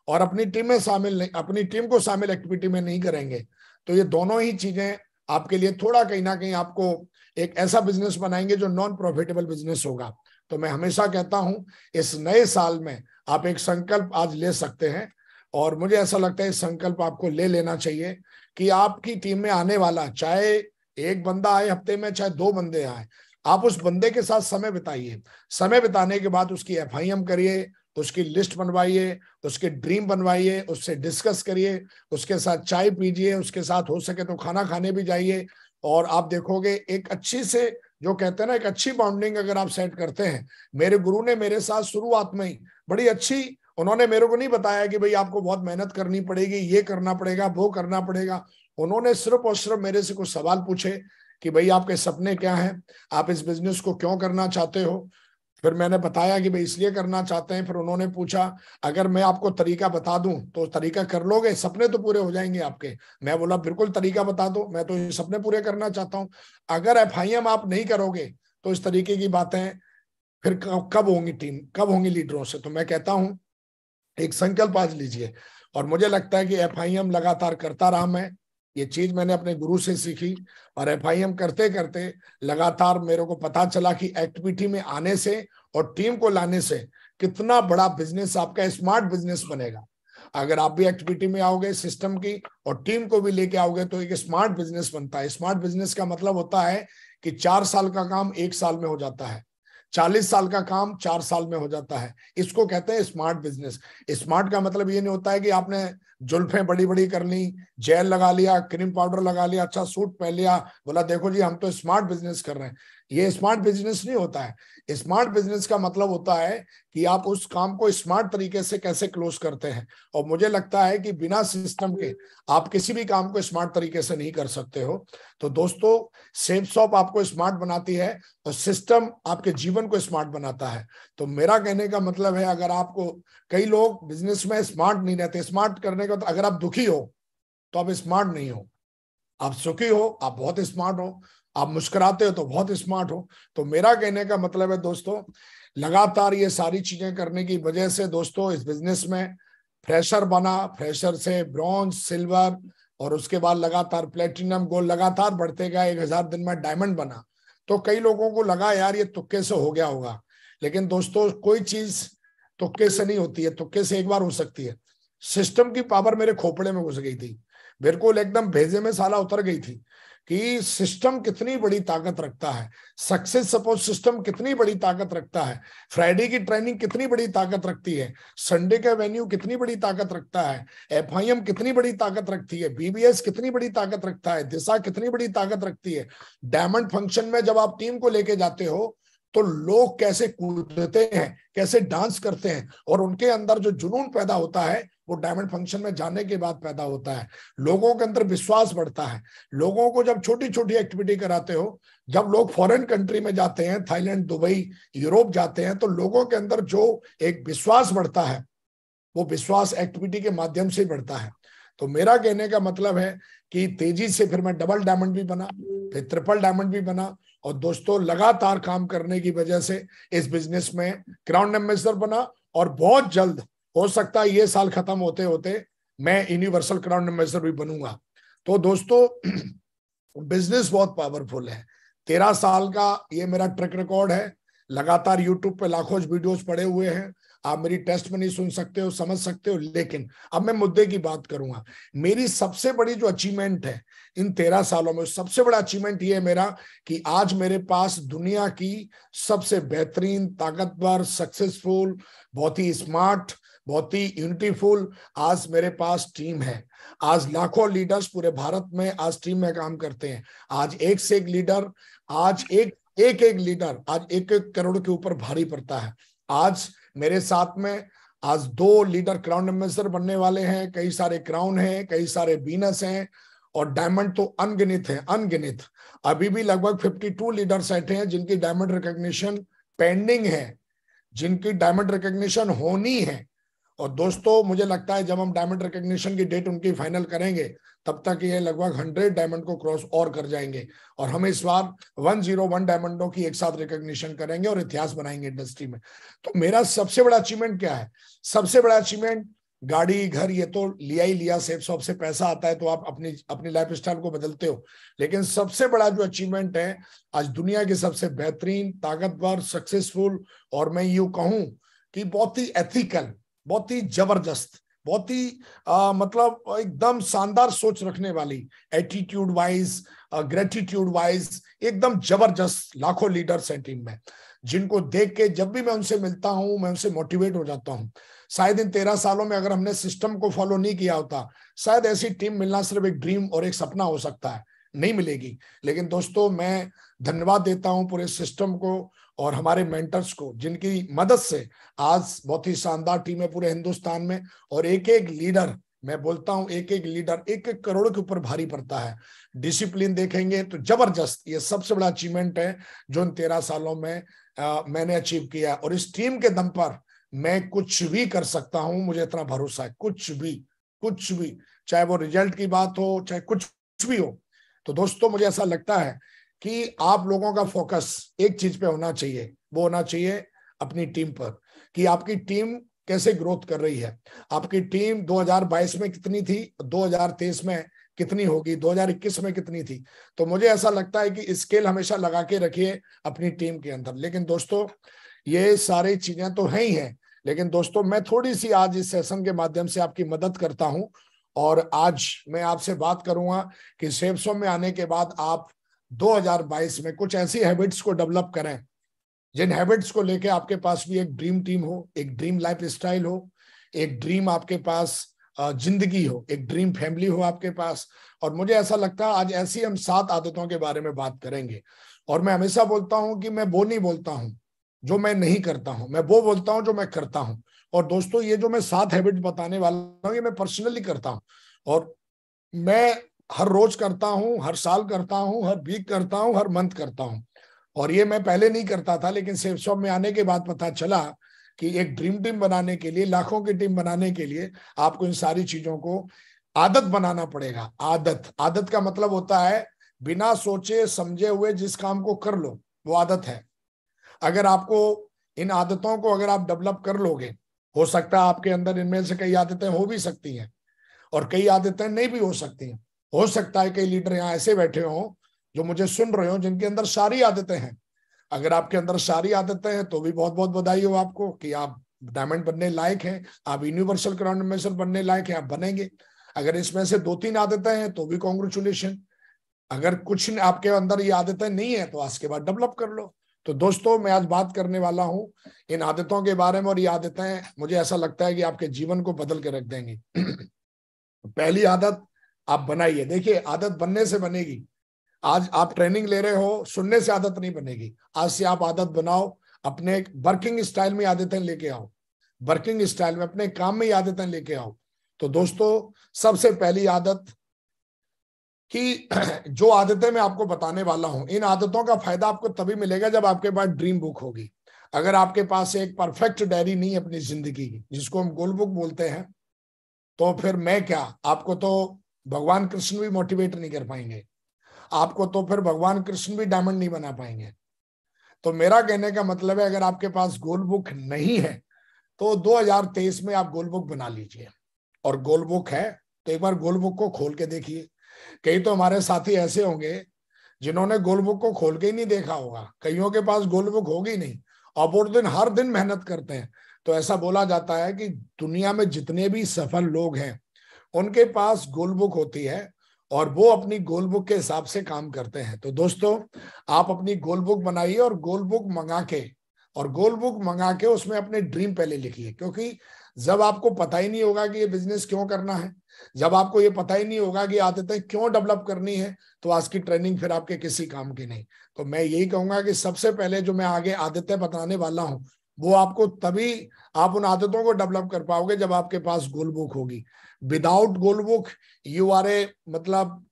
और अपनी टीम में शामिल नहीं, अपनी टीम को शामिल एक्टिविटी में नहीं करेंगे, तो ये दोनों ही चीजें आपके लिए थोड़ा कहीं ना कहीं आपको एक ऐसा बिजनेस बनाएंगे जो नॉन प्रॉफिटेबल बिजनेस होगा। तो मैं हमेशा कहता हूं, इस नए साल में आप एक संकल्प आज ले सकते हैं, और मुझे ऐसा लगता है इस संकल्प आपको ले लेना चाहिए कि आपकी टीम में आने वाला, चाहे एक बंदा आए हफ्ते में, चाहे 2 बंदे आए, आप उस बंदे के साथ समय बिताइए। समय बिताने के बाद उसकी एफआईएम करिए, उसकी लिस्ट बनवाइए, उसके ड्रीम बनवाइए, उससे डिस्कस करिए, उसके साथ चाय पीजिए, उसके साथ हो सके तो खाना खाने भी जाइए। और आप देखोगे एक अच्छी से, जो कहते हैं ना, एक अच्छी बॉन्डिंग अगर आप सेट करते हैं। मेरे गुरु ने मेरे साथ शुरुआत में ही बड़ी अच्छी, उन्होंने मेरे को नहीं बताया कि भाई आपको बहुत मेहनत करनी पड़ेगी, ये करना पड़ेगा, वो करना पड़ेगा। उन्होंने सिर्फ और सिर्फ मेरे से कुछ सवाल पूछे कि भाई आपके सपने क्या हैं, आप इस बिजनेस को क्यों करना चाहते हो। फिर मैंने बताया कि भाई इसलिए करना चाहते हैं। फिर उन्होंने पूछा, अगर मैं आपको तरीका बता दूं तो तरीका कर लोगे, सपने तो पूरे हो जाएंगे आपके। मैं बोला बिल्कुल तरीका बता दो, मैं तो ये सपने पूरे करना चाहता हूं। अगर एफआईएम आप नहीं करोगे तो इस तरीके की बातें फिर कब होंगी, टीम कब होंगी लीडरों से। तो मैं कहता हूं एक संकल्प आज लीजिए। और मुझे लगता है कि एफआईएम लगातार करता रहा मैं, ये चीज मैंने अपने गुरु से सीखी। और एफआईएम करते करते लगातार मेरे को पता चला कि एक्टिविटी में आने से और टीम को लाने से कितना बड़ा बिजनेस, आपका स्मार्ट बिजनेस बनेगा। अगर आप भी एक्टिविटी में आओगे सिस्टम की और टीम को भी लेके आओगे तो एक स्मार्ट बिजनेस बनता है। स्मार्ट बिजनेस का मतलब होता है कि 4 साल का काम 1 साल में हो जाता है, 40 साल का काम 4 साल में हो जाता है। इसको कहते हैं स्मार्ट बिजनेस। स्मार्ट का मतलब ये नहीं होता है कि आपने जुल्फें बड़ी बड़ी कर ली, जेल लगा लिया, क्रीम पाउडर लगा लिया, अच्छा सूट पहन लिया, बोला देखो जी हम तो स्मार्ट बिजनेस कर रहे हैं। ये स्मार्ट बिजनेस नहीं होता है। स्मार्ट बिजनेस का मतलब होता है कि आप उस काम को स्मार्ट तरीके से कैसे क्लोज करते हैं। और मुझे लगता है कि बिना सिस्टम के आप किसी भी काम को स्मार्ट तरीके से नहीं कर सकते हो। तो दोस्तों, सेफ शॉप आपको स्मार्ट बनाती है और सिस्टम आपके जीवन को स्मार्ट बनाता है। तो मेरा कहने का मतलब है, अगर आपको, कई लोग बिजनेस में स्मार्ट नहीं रहते। स्मार्ट करने का तो, अगर आप दुखी हो तो आप स्मार्ट नहीं हो, आप सुखी हो आप बहुत स्मार्ट हो, आप मुस्कुराते हो तो बहुत स्मार्ट हो। तो मेरा कहने का मतलब है दोस्तों, लगातार ये सारी चीजें करने की वजह से दोस्तों इस बिजनेस में फ्रेशर बना, फ्रेशर से ब्रॉन्ज, सिल्वर, और उसके बाद लगातार प्लेटिनम, गोल्ड, लगातार बढ़ते गए। 1000 दिन में डायमंड बना। तो कई लोगों को लगा यार ये तुक्के से हो गया होगा, लेकिन दोस्तों कोई चीज तुक्के से नहीं होती है, तुक्के से एक बार हो सकती है। सिस्टम की पावर मेरे खोपड़े में घुस गई थी, मेरे को एकदम भेजे में साला उतर गई थी कि सिस्टम कितनी बड़ी ताकत रखता है, सक्सेस सपोर्ट सिस्टम कितनी बड़ी ताकत रखता है, फ्राइडे की ट्रेनिंग कितनी बड़ी ताकत रखती है, संडे का वेन्यू कितनी बड़ी ताकत रखता है, एफआईएम कितनी बड़ी ताकत रखती है, बीबीएस कितनी बड़ी ताकत रखता है, दिशा कितनी बड़ी ताकत रखती है। डायमंड फंक्शन में जब आप टीम को लेके जाते हो तो लोग कैसे कूदते हैं, कैसे डांस करते हैं, और उनके अंदर जो जुनून पैदा होता है वो डायमंड फंक्शन में जाने के बाद पैदा होता है। लोगों के अंदर विश्वास बढ़ता है। लोगों को जब छोटी छोटी एक्टिविटी कराते हो, जब लोग फॉरेन कंट्री में जाते हैं, थाईलैंड, दुबई, यूरोप जाते हैं, तो लोगों के अंदर जो एक विश्वास बढ़ता है वो विश्वास एक्टिविटी के माध्यम से बढ़ता है। तो मेरा कहने का मतलब है कि तेजी से फिर मैं डबल डायमंड भी बना, फिर ट्रिपल डायमंड भी बना, और दोस्तों लगातार काम करने की वजह से इस बिजनेस में क्राउन एम्बेसडर बना। और बहुत जल्द हो सकता है ये साल खत्म होते होते मैं यूनिवर्सल क्राउन एम्बेसडर भी बनूंगा। तो दोस्तों बिजनेस बहुत पावरफुल है। 13 साल का ये मेरा ट्रैक रिकॉर्ड है। लगातार यूट्यूब पे लाखों वीडियोस पड़े हुए हैं, आप मेरी टेस्ट में नहीं सुन सकते हो, समझ सकते हो। लेकिन अब मैं मुद्दे की बात करूंगा। मेरी सबसे बड़ी जो अचीवमेंट है इन 13 सालों में, सबसे बड़ा अचीवमेंट ये है मेरा कि आज मेरे पास दुनिया की सबसे बेहतरीन, ताकतवर, सक्सेसफुल, बहुत ही स्मार्ट, बहुत ही यूनिटीफुल आज मेरे पास टीम है। आज लाखों लीडर्स पूरे भारत में आज टीम में काम करते हैं। आज एक से एक लीडर, आज एक लीडर आज 1-1 करोड़ के ऊपर भारी पड़ता है। आज मेरे साथ में आज 2 लीडर क्राउन एम्बेसडर बनने वाले हैं, कई सारे क्राउन हैं, कई सारे बीनस हैं, और डायमंड तो अनगिनत है, अनगिनत। अभी भी लगभग 52 लीडर्स बैठे हैं जिनकी डायमंड रिकॉग्निशन पेंडिंग है, जिनकी डायमंड रिकॉग्निशन होनी है। और दोस्तों मुझे लगता है जब हम डायमंड रिकॉग्निशन की डेट उनकी फाइनल करेंगे तब तक ये लगभग 100 डायमंड को क्रॉस और कर जाएंगे, और हम इस बार 101 डायमंडों की एक साथ रिकॉग्निशन करेंगे और इतिहास बनाएंगे इंडस्ट्री में। तो मेरा सबसे बड़ा अचीवमेंट क्या है? सबसे बड़ा अचीवमेंट गाड़ी घर ये तो लिया ही लिया, सेफ शॉप से पैसा आता है तो आप अपनी अपनी लाइफ स्टाइल को बदलते हो, लेकिन सबसे बड़ा जो अचीवमेंट है आज दुनिया के सबसे बेहतरीन, ताकतवर, सक्सेसफुल, और मैं यूं कहूं कि बहुत ही एथिकल, बहुत ही जबरदस्त, बहुत ही मतलब एकदम शानदार सोच रखने वाली, एटीट्यूड वाइज, ग्रेटिट्यूड वाइज एकदम जबरदस्त लाखों लीडर्स हैं टीम में, जिनको देख के जब भी मैं उनसे मिलता हूं मैं उनसे मोटिवेट हो जाता हूं। शायद इन 13 सालों में अगर हमने सिस्टम को फॉलो नहीं किया होता, शायद ऐसी टीम मिलना सिर्फ एक ड्रीम और एक सपना हो सकता है, नहीं मिलेगी। लेकिन दोस्तों मैं धन्यवाद देता हूं पूरे सिस्टम को और हमारे मेंटर्स को, जिनकी मदद से आज बहुत ही शानदार टीम है पूरे हिंदुस्तान में, और एक एक लीडर, मैं बोलता हूं एक एक लीडर 1-1 करोड़ के ऊपर भारी पड़ता है। डिसिप्लिन देखेंगे तो जबरदस्त, ये सबसे बड़ा अचीवमेंट है जो इन 13 सालों में मैंने अचीव किया, और इस टीम के दम पर मैं कुछ भी कर सकता हूं, मुझे इतना भरोसा है, कुछ भी, चाहे वो रिजल्ट की बात हो चाहे कुछ भी हो। तो दोस्तों मुझे ऐसा लगता है कि आप लोगों का फोकस एक चीज पे होना चाहिए, वो होना चाहिए अपनी टीम पर, कि आपकी टीम कैसे ग्रोथ कर रही है। आपकी टीम 2022 में कितनी थी, 2023 में कितनी होगी, 2021 में कितनी थी। तो मुझे ऐसा लगता है कि स्केल हमेशा लगा के रखिए अपनी टीम के अंदर। लेकिन दोस्तों ये सारी चीजें तो है ही हैं, लेकिन दोस्तों मैं थोड़ी सी आज इस सेशन के माध्यम से आपकी मदद करता हूं, और आज मैं आपसे बात करूंगा कि सेफ्सो में आने के बाद आप 2022 में कुछ ऐसी हैबिट्स को डेवलप करें, जिन हैबिट्स को लेके आपके पास भी एक ड्रीम टीम हो, एक ड्रीम लाइफ स्टाइल हो, एक ड्रीम आपके पास जिंदगी हो, एक ड्रीम फैमिली हो आपके पास। और मुझे ऐसा लगता है आज ऐसी हम 7 आदतों के बारे में बात करेंगे, और मैं हमेशा बोलता हूं कि मैं वो नहीं बोलता हूं जो मैं नहीं करता हूं, मैं वो बोलता हूं जो मैं करता हूं। और दोस्तों ये जो मैं 7 हैबिट बताने वाला हूं ये मैं पर्सनली करता हूं, और मैं हर रोज करता हूं, हर साल करता हूं, हर वीक करता हूं, हर मंथ करता हूं। और ये मैं पहले नहीं करता था, लेकिन सेफ शॉप में आने के बाद पता चला कि एक ड्रीम टीम बनाने के लिए, लाखों की टीम बनाने के लिए आपको इन सारी चीजों को आदत बनाना पड़ेगा। आदत का मतलब होता है बिना सोचे समझे हुए जिस काम को कर लो, वो आदत है। अगर आपको इन आदतों को अगर आप डेवलप कर लोगे, हो सकता है आपके अंदर इनमें से कई आदतें हो भी सकती हैं और कई आदतें नहीं भी हो सकती हैं। हो सकता है कई लीडर यहाँ ऐसे बैठे हों जो मुझे सुन रहे हो जिनके अंदर सारी आदतें हैं। अगर आपके अंदर सारी आदतें हैं तो भी बहुत बहुत बधाई हो आपको कि आप डायमंड बनने लायक हैं, आप यूनिवर्सल क्राउन एम्बेसडर बनने लायक हैं, आप बनेंगे। अगर इसमें से 2-3 आदतें हैं तो भी कॉन्ग्रेचुलेशन। अगर कुछ आपके अंदर ये आदतें नहीं है तो आज के बाद डेवलप कर लो। तो दोस्तों मैं आज बात करने वाला हूं इन आदतों के बारे में, और ये आदतें मुझे ऐसा लगता है कि आपके जीवन को बदल के रख देंगी। पहली आदत आप बनाइए। देखिए आदत बनने से बनेगी, आज आप ट्रेनिंग ले रहे हो, सुनने से आदत नहीं बनेगी। आज से आप आदत बनाओ, अपने वर्किंग स्टाइल में आदतें लेके आओ, वर्किंग स्टाइल में अपने काम में आदतें लेके आओ। तो दोस्तों सबसे पहली आदत कि जो आदतें मैं आपको बताने वाला हूं, इन आदतों का फायदा आपको तभी मिलेगा जब आपके पास ड्रीम बुक होगी। अगर आपके पास एक परफेक्ट डायरी नहीं है अपनी जिंदगी की, जिसको हम गोल बुक बोलते हैं, तो फिर मैं क्या, आपको तो भगवान कृष्ण भी मोटिवेट नहीं कर पाएंगे, आपको तो फिर भगवान कृष्ण भी डायमंड नहीं बना पाएंगे। तो मेरा कहने का मतलब है अगर आपके पास गोल बुक नहीं है तो 2023 में आप गोल बुक बना लीजिए। और गोल बुक है तो एक बार गोल बुक को खोल के देखिए। कई तो हमारे साथी ऐसे होंगे जिन्होंने गोल बुक को खोल के ही नहीं देखा होगा, कईयों के पास गोल बुक होगी नहीं और वो दिन हर दिन मेहनत करते हैं। तो ऐसा बोला जाता है कि दुनिया में जितने भी सफल लोग हैं उनके पास गोल बुक होती है और वो अपनी गोल बुक के हिसाब से काम करते हैं। तो दोस्तों आप अपनी गोल बुक बनाइए और गोल बुक मंगा के उसमें अपने ड्रीम पहले लिखिए, क्योंकि जब आपको पता ही नहीं होगा कि ये बिजनेस क्यों करना है, जब आपको ये पता ही नहीं होगा कि आदतें क्यों डेवलप करनी है, तो आज की ट्रेनिंग फिर आपके किसी काम की नहीं। तो मैं यही कहूंगा कि सबसे पहले जो मैं आगे आदतें बताने वाला हूं वो आपको तभी आप उन आदतों को डेवलप कर पाओगे जब आपके पास गोल बुक होगी। Without goal book you are a मतलब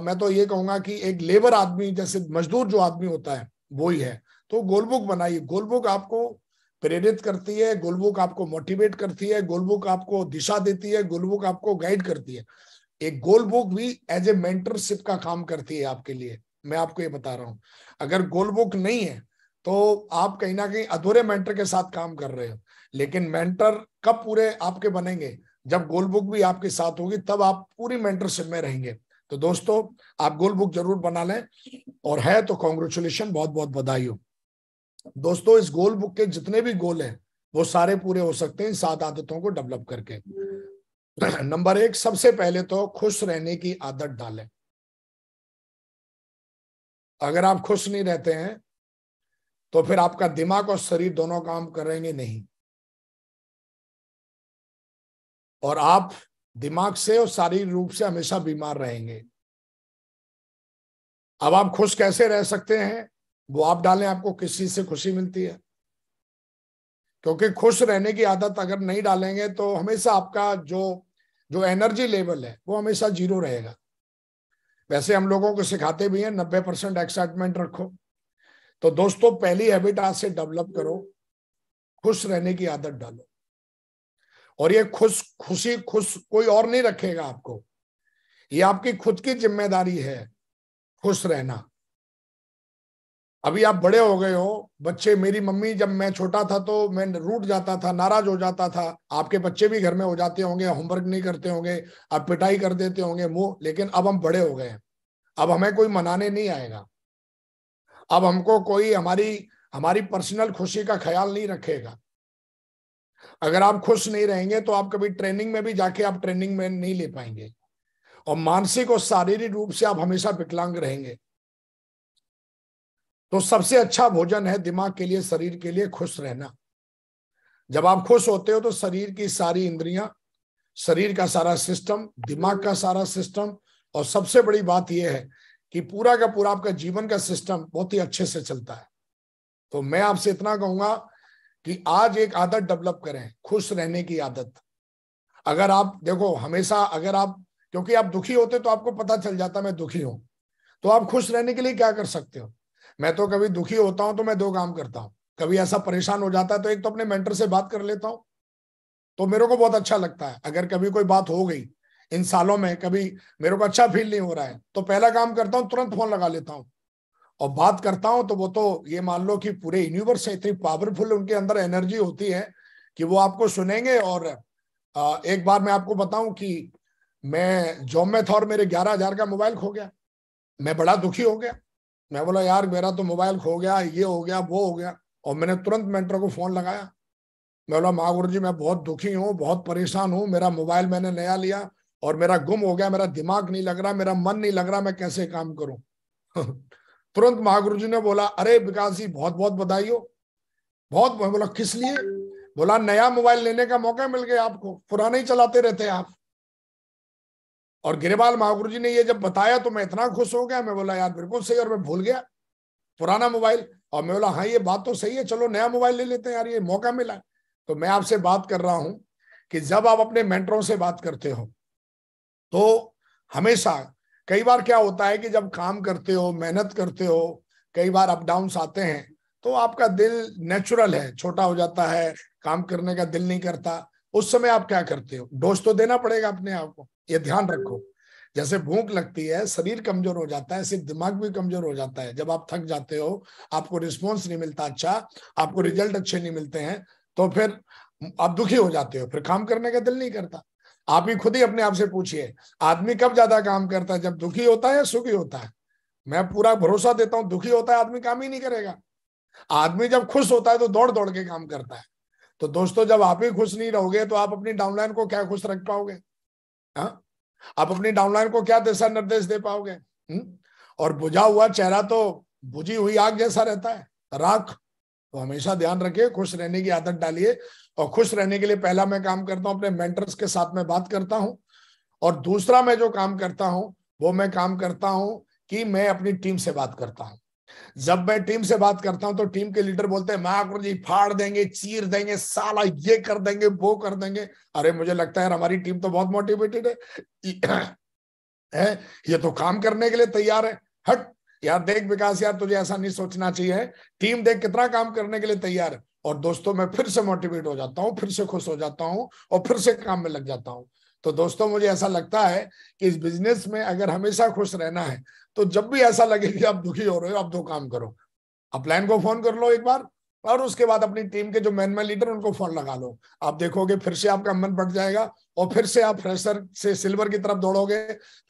मैं तो ये कहूंगा कि एक लेबर आदमी, जैसे मजदूर जो आदमी होता है वो ही है। तो गोल बुक बनाइए। गोल बुक आपको प्रेरित करती है, गोल बुक आपको मोटिवेट करती है, गोल बुक आपको दिशा देती है, गोल बुक आपको गाइड करती है। एक गोल बुक भी एज ए मेंटरशिप का काम करती है आपके लिए। मैं आपको ये बता रहा हूं, अगर गोल बुक नहीं है तो आप कहीं ना कहीं अधूरे मेंटर के साथ काम कर रहे हो। लेकिन मेंटर कब पूरे आपके बनेंगे? जब गोल बुक भी आपके साथ होगी, तब आप पूरी मेंटरशिप में रहेंगे। तो दोस्तों, आप गोल बुक जरूर बना लें, और है तो कॉन्ग्रेचुलेशन, बहुत बहुत बधाई हो। दोस्तों, इस गोल बुक के जितने भी गोल हैं वो सारे पूरे हो सकते हैं इन 7 आदतों को डेवलप करके। नंबर 1, सबसे पहले तो खुश रहने की आदत डालें। अगर आप खुश नहीं रहते हैं तो फिर आपका दिमाग और शरीर दोनों काम करेंगे नहीं, और आप दिमाग से और शारीरिक रूप से हमेशा बीमार रहेंगे। अब आप खुश कैसे रह सकते हैं? वो आप डालें, आपको किस चीज से खुशी मिलती है। क्योंकि खुश रहने की आदत अगर नहीं डालेंगे तो हमेशा आपका जो जो एनर्जी लेवल है वो हमेशा 0 रहेगा। वैसे हम लोगों को सिखाते भी हैं 90% एक्साइटमेंट रखो। तो दोस्तों, पहली हैबिट आज से डेवलप करो, खुश रहने की आदत डालो। और ये खुशी कोई और नहीं रखेगा आपको, ये आपकी खुद की जिम्मेदारी है खुश रहना। अभी आप बड़े हो गए हो, बच्चे, मेरी मम्मी जब मैं छोटा था तो मैं रूठ जाता था, नाराज हो जाता था। आपके बच्चे भी घर में हो जाते होंगे, होमवर्क नहीं करते होंगे, आप पिटाई कर देते होंगे मुंह। लेकिन अब हम बड़े हो गए हैं, अब हमें कोई मनाने नहीं आएगा। अब हमको कोई हमारी हमारी पर्सनल खुशी का ख्याल नहीं रखेगा। अगर आप खुश नहीं रहेंगे तो आप कभी ट्रेनिंग में भी जाके आप ट्रेनिंग में नहीं ले पाएंगे, और मानसिक और शारीरिक रूप से आप हमेशा विकलांग रहेंगे। तो सबसे अच्छा भोजन है दिमाग के लिए, शरीर के लिए, खुश रहना। जब आप खुश होते हो तो शरीर की सारी इंद्रियां, शरीर का सारा सिस्टम, दिमाग का सारा सिस्टम, और सबसे बड़ी बात यह है कि पूरा का पूरा आपका जीवन का सिस्टम बहुत ही अच्छे से चलता है। तो मैं आपसे इतना कहूंगा कि आज एक आदत डेवलप करें, खुश रहने की आदत। अगर आप देखो, हमेशा अगर आप, क्योंकि आप दुखी होते तो आपको पता चल जाता मैं दुखी हूं, तो आप खुश रहने के लिए क्या कर सकते हो? मैं तो कभी दुखी होता हूं तो मैं 2 काम करता हूं। कभी ऐसा परेशान हो जाता है तो एक तो अपने मेंटर से बात कर लेता हूं, तो मेरे को बहुत अच्छा लगता है। अगर कभी कोई बात हो गई इन सालों में, कभी मेरे को अच्छा फील नहीं हो रहा है, तो पहला काम करता हूं, तुरंत फोन लगा लेता हूं और बात करता हूं। तो वो तो ये मान लो कि पूरे यूनिवर्स से इतनी पावरफुल उनके अंदर एनर्जी होती है कि वो आपको सुनेंगे। और एक बार मैं आपको बताऊं कि मैं जॉब में था और मेरे 11,000 का मोबाइल खो गया। मैं बड़ा दुखी हो गया, मैं बोला यार मेरा तो मोबाइल खो गया, ये हो गया, वो हो गया। और मैंने तुरंत मेंटर को फोन लगाया, मैं बोला महागुरु जी मैं बहुत दुखी हूँ, बहुत परेशान हूँ, मेरा मोबाइल मैंने नया लिया और मेरा गुम हो गया, मेरा दिमाग नहीं लग रहा, मेरा मन नहीं लग रहा, मैं कैसे काम करूं? तुरंत महागुरु जी ने बोला अरे विकास जी बहुत बहुत बधाई हो, बहुत। मैं बोला किस लिए? बोला नया मोबाइल लेने का मौका मिल गया आपको, पुराना ही चलाते रहते आप। और गिरिबाल महागुरु जी ने ये जब बताया तो मैं इतना खुश हो गया, मैं बोला यार बिल्कुल सही, और मैं भूल गया पुराना मोबाइल। और मैं बोला हाँ ये बात तो सही है, चलो नया मोबाइल ले लेते हैं यार, ये मौका मिला। तो मैं आपसे बात कर रहा हूं कि जब आप अपने मेंटरों से बात करते हो तो हमेशा, कई बार क्या होता है कि जब काम करते हो, मेहनत करते हो, कई बार अप डाउन्स आते हैं, तो आपका दिल नेचुरल है छोटा हो जाता है, काम करने का दिल नहीं करता। उस समय आप क्या करते हो? डोज तो देना पड़ेगा अपने आप को, ये ध्यान रखो। जैसे भूख लगती है, शरीर कमजोर हो जाता है, सिर्फ दिमाग भी कमजोर हो जाता है। जब आप थक जाते हो, आपको रिस्पॉन्स नहीं मिलता अच्छा, आपको रिजल्ट अच्छे नहीं मिलते हैं, तो फिर आप दुखी हो जाते हो, फिर काम करने का दिल नहीं करता। आप ही खुद ही अपने आप से पूछिए, आदमी कब ज्यादा काम करता है, जब दुखी होता है या सुखी होता है? मैं पूरा भरोसा देता हूं दुखी होता है आदमी काम ही नहीं करेगा। आदमी जब खुश होता है तो दौड़ दौड़ के काम करता है। तो दोस्तों, जब आप ही खुश नहीं रहोगे तो आप अपनी डाउनलाइन को क्या खुश रख पाओगे? हाँ, आप अपनी डाउनलाइन को क्या दिशा निर्देश दे पाओगे? और बुझा हुआ चेहरा तो बुझी हुई आग जैसा रहता है, राख। तो हमेशा ध्यान रखिए, खुश रहने की आदत डालिए। और खुश रहने के लिए पहला मैं काम करता हूं, अपने मेंटर्स के साथ में बात करता हूं। और दूसरा मैं जो काम करता हूं वो मैं काम करता हूं कि मैं अपनी टीम से बात करता हूं। जब मैं टीम से बात करता हूं तो टीम के लीडर बोलते हैं महागुरु जी फाड़ देंगे, चीर देंगे, साला ये कर देंगे, वो कर देंगे। अरे मुझे लगता है यार हमारी टीम तो बहुत मोटिवेटेड है, ये तो काम करने के लिए तैयार है। हट यार, देख विकास यार तुझे ऐसा नहीं सोचना चाहिए, टीम देख कितना काम करने के लिए तैयार है। और दोस्तों मैं फिर से मोटिवेट हो जाता हूँ, फिर से खुश हो जाता हूँ और फिर से काम में लग जाता हूँ। तो दोस्तों मुझे ऐसा लगता है कि इस बिजनेस में अगर हमेशा खुश रहना है तो जब भी ऐसा लगे कि आप दुखी हो रहे हो, आप दो काम करो। अपलाइन को फोन कर लो एक बार, और उसके बाद अपनी टीम के जो मैन लीडर उनको फोन लगा लो। आप देखोगे फिर से आपका मन बढ़ जाएगा और फिर से आप फ्रेशर से सिल्वर की तरफ दौड़ोगे,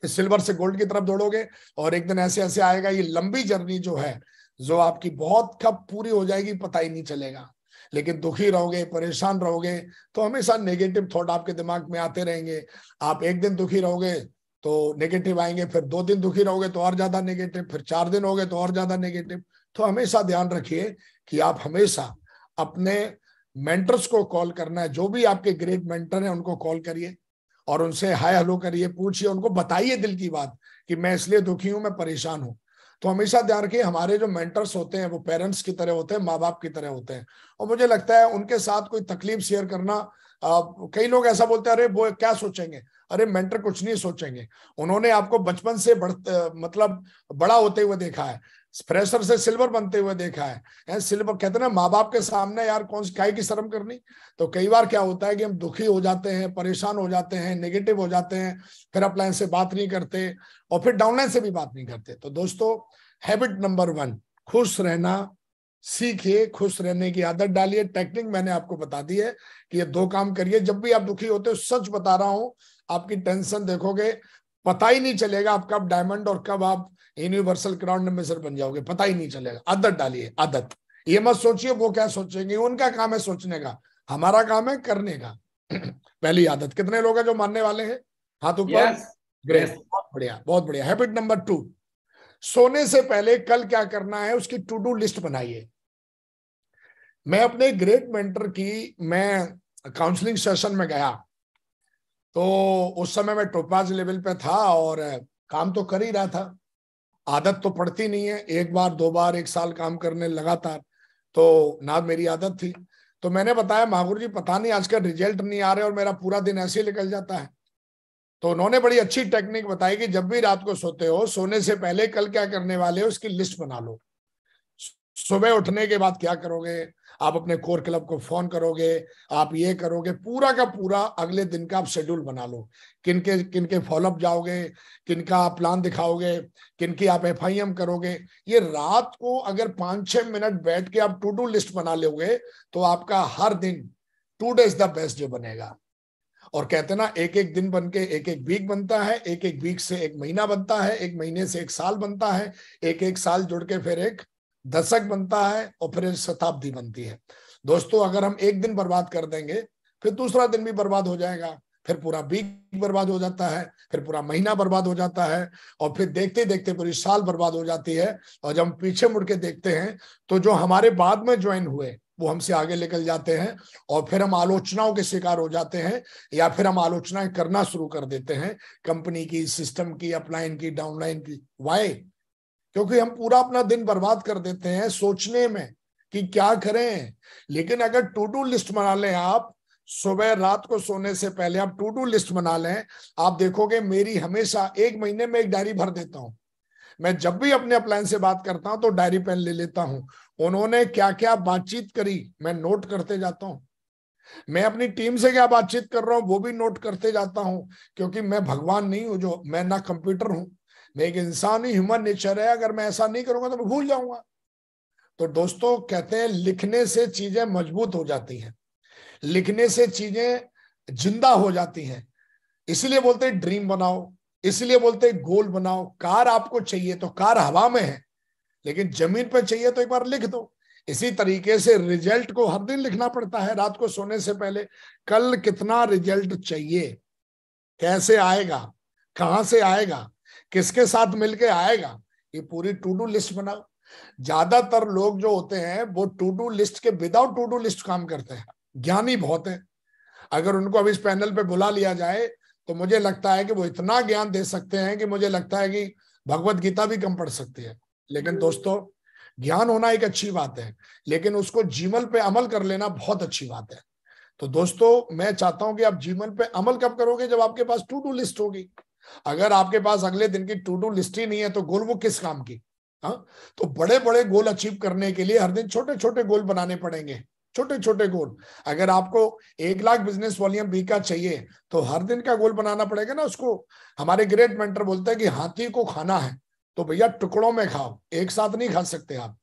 फिर सिल्वर से गोल्ड की तरफ दौड़ोगे। और एक दिन ऐसे ऐसे आएगा, ये लंबी जर्नी जो है, जो आपकी बहुत कब पूरी हो जाएगी पता ही नहीं चलेगा। लेकिन दुखी रहोगे, परेशान रहोगे, तो हमेशा नेगेटिव थॉट आपके दिमाग में आते रहेंगे। आप एक दिन दुखी रहोगे तो नेगेटिव आएंगे, फिर 2 दिन दुखी रहोगे तो और ज्यादा नेगेटिव, फिर 4 दिन हो गए तो और ज्यादा नेगेटिव। तो हमेशा ध्यान रखिए कि आप हमेशा अपने मेंटर्स को कॉल करना है, जो भी आपके ग्रेट मेंटर हैं उनको कॉल करिए और उनसे हाय हेलो करिए, पूछिए, उनको बताइए दिल की बात कि मैं इसलिए दुखी हूं, मैं परेशान हूं। तो हमेशा ध्यान रखिए, हमारे जो मेंटर्स होते हैं वो पेरेंट्स की तरह होते हैं, माँ बाप की तरह होते हैं। और मुझे लगता है उनके साथ कोई तकलीफ शेयर करना, कई लोग ऐसा बोलते हैं अरे वो क्या सोचेंगे। अरे मेंटर कुछ नहीं सोचेंगे, उन्होंने आपको बचपन से मतलब बड़ा होते हुए देखा है, फ्रेशर से सिल्वर बनते हुए देखा है। सिल्वर कहते हैं ना, माँ बाप के सामने यार कौन सी काहे की शर्म करनी। तो कई बार क्या होता है कि हम दुखी हो जाते हैं, परेशान हो जाते हैं, नेगेटिव हो जाते हैं, फिर अपलाइन से बात नहीं करते और फिर डाउनलाइन से भी बात नहीं करते। तो दोस्तों हैबिट नंबर 1, खुश रहना सीखिए, खुश रहने की आदत डालिए। टेक्निक मैंने आपको बता दी है कि ये 2 काम करिए। जब भी आप दुखी होते हो, सच बता रहा हूं, आपकी टेंशन देखोगे पता ही नहीं चलेगा आप कब डायमंड और कब आप यूनिवर्सल क्राउन एम्बेसडर बन जाओगे, पता ही नहीं चलेगा। आदत डालिए, आदत। ये मत सोचिए वो क्या सोचेंगे, उनका काम है सोचने का, हमारा काम है करने का। पहली आदत। कितने लोग हैं जो मानने वाले हैं? हाथ ऊपर। Yes great, yes. बहुत बढ़िया, बहुत बढ़िया। हैबिट नंबर 2, सोने से पहले कल क्या करना है उसकी टू डू लिस्ट बनाइए। मैं अपने ग्रेट मेंटर की मैं काउंसलिंग सेशन में गया, तो उस समय मैं टोपाज लेवल पे था और काम तो कर ही रहा था। आदत तो पड़ती नहीं है, एक बार 2 बार 1 साल काम करने लगातार, तो ना मेरी आदत थी। तो मैंने बताया महागुरु जी पता नहीं आजकल रिजल्ट नहीं आ रहे और मेरा पूरा दिन ऐसे ही निकल जाता है। तो उन्होंने बड़ी अच्छी टेक्निक बताई कि जब भी रात को सोते हो, सोने से पहले कल क्या करने वाले हो उसकी लिस्ट बना लो। सुबह उठने के बाद क्या करोगे, आप अपने कोर क्लब को फोन करोगे, आप ये करोगे, पूरा का पूरा अगले दिन का आप शेड्यूल बना लो। किनके किनके फॉलोअप जाओगे, किनका आप प्लान दिखाओगे, किनकी आप FIM करोगे। ये रात को अगर 5-6 मिनट बैठ के आप टू डू लिस्ट बना लोगे तो आपका हर दिन today is the best day बनेगा। और कहते ना, एक एक दिन बन के एक एक वीक बनता है, एक एक वीक से एक महीना बनता है, एक महीने से एक साल बनता है, एक एक साल जुड़ के फिर एक दशक बनता है और फिर एक शताब्दी बनती है। दोस्तों अगर हम एक दिन बर्बाद कर देंगे, फिर दूसरा दिन भी बर्बाद हो जाएगा, फिर पूरा वीक बर्बाद हो जाता है, फिर पूरा महीना बर्बाद हो जाता है, और फिर देखते देखते पूरी साल बर्बाद हो जाती है। और जब हम पीछे मुड़ के देखते हैं तो जो हमारे बाद में ज्वाइन हुए वो हमसे आगे निकल जाते हैं, और फिर हम आलोचनाओं के शिकार हो जाते हैं, या फिर हम आलोचनाएं करना शुरू कर देते हैं कंपनी की, सिस्टम की, अपलाइन की, डाउनलाइन की। वाई? क्योंकि हम पूरा अपना दिन बर्बाद कर देते हैं सोचने में कि क्या करें। लेकिन अगर टू डू लिस्ट बना लें आप, सुबह रात को सोने से पहले आप टू डू लिस्ट बना लें, आप देखोगे मेरी हमेशा 1 महीने में एक डायरी भर देता हूं। मैं जब भी अपने अपलाइन से बात करता हूं तो डायरी पेन ले लेता हूं, उन्होंने क्या क्या बातचीत करी मैं नोट करते जाता हूं, मैं अपनी टीम से क्या बातचीत कर रहा हूं वो भी नोट करते जाता हूं। क्योंकि मैं भगवान नहीं हूं, जो मैं ना कंप्यूटर हूं, मैं एक इंसान ही, ह्यूमन नेचर है। अगर मैं ऐसा नहीं करूंगा तो मैं भूल जाऊंगा। तो दोस्तों कहते हैं लिखने से चीजें मजबूत हो जाती हैं, लिखने से चीजें जिंदा हो जाती हैं। इसलिए बोलते हैं ड्रीम बनाओ, इसलिए बोलते हैं गोल बनाओ। कार आपको चाहिए तो कार हवा में है, लेकिन जमीन पर चाहिए तो एक बार लिख दो। इसी तरीके से रिजल्ट को हर दिन लिखना पड़ता है, रात को सोने से पहले। कल कितना रिजल्ट चाहिए, कैसे आएगा, कहां से आएगा, किसके साथ मिलके आएगा, ये पूरी टू डू लिस्ट बनाओ। ज्यादातर लोग जो होते हैं वो टू डू लिस्ट के विदाउट टू डू लिस्ट काम करते हैं। ज्ञानी बहुत है, अगर उनको अभी इस पैनल पे बुला लिया जाए तो मुझे लगता है कि वो इतना ज्ञान दे सकते हैं कि मुझे लगता है कि भगवत गीता भी कम पढ़ सकती है। लेकिन दोस्तों ज्ञान होना एक अच्छी बात है, लेकिन उसको जीवन पे अमल कर लेना बहुत अच्छी बात है। तो दोस्तों मैं चाहता हूं कि आप जीवन पे अमल कब करोगे, जब आपके पास टू डू लिस्ट होगी। अगर आपके पास अगले दिन की टू डू लिस्ट ही नहीं है तो गोल वो किस काम की। हाँ, तो बड़े बड़े गोल अचीव करने के लिए हर दिन छोटे छोटे गोल बनाने पड़ेंगे। छोटे छोटे गोल। अगर आपको 1 लाख बिजनेस वॉल्यूम बी का चाहिए तो हर दिन का गोल बनाना पड़ेगा ना उसको। हमारे ग्रेट मेंटर बोलते हैं कि हाथी को खाना है तो भैया टुकड़ों में खाओ, एक साथ नहीं खा सकते आप।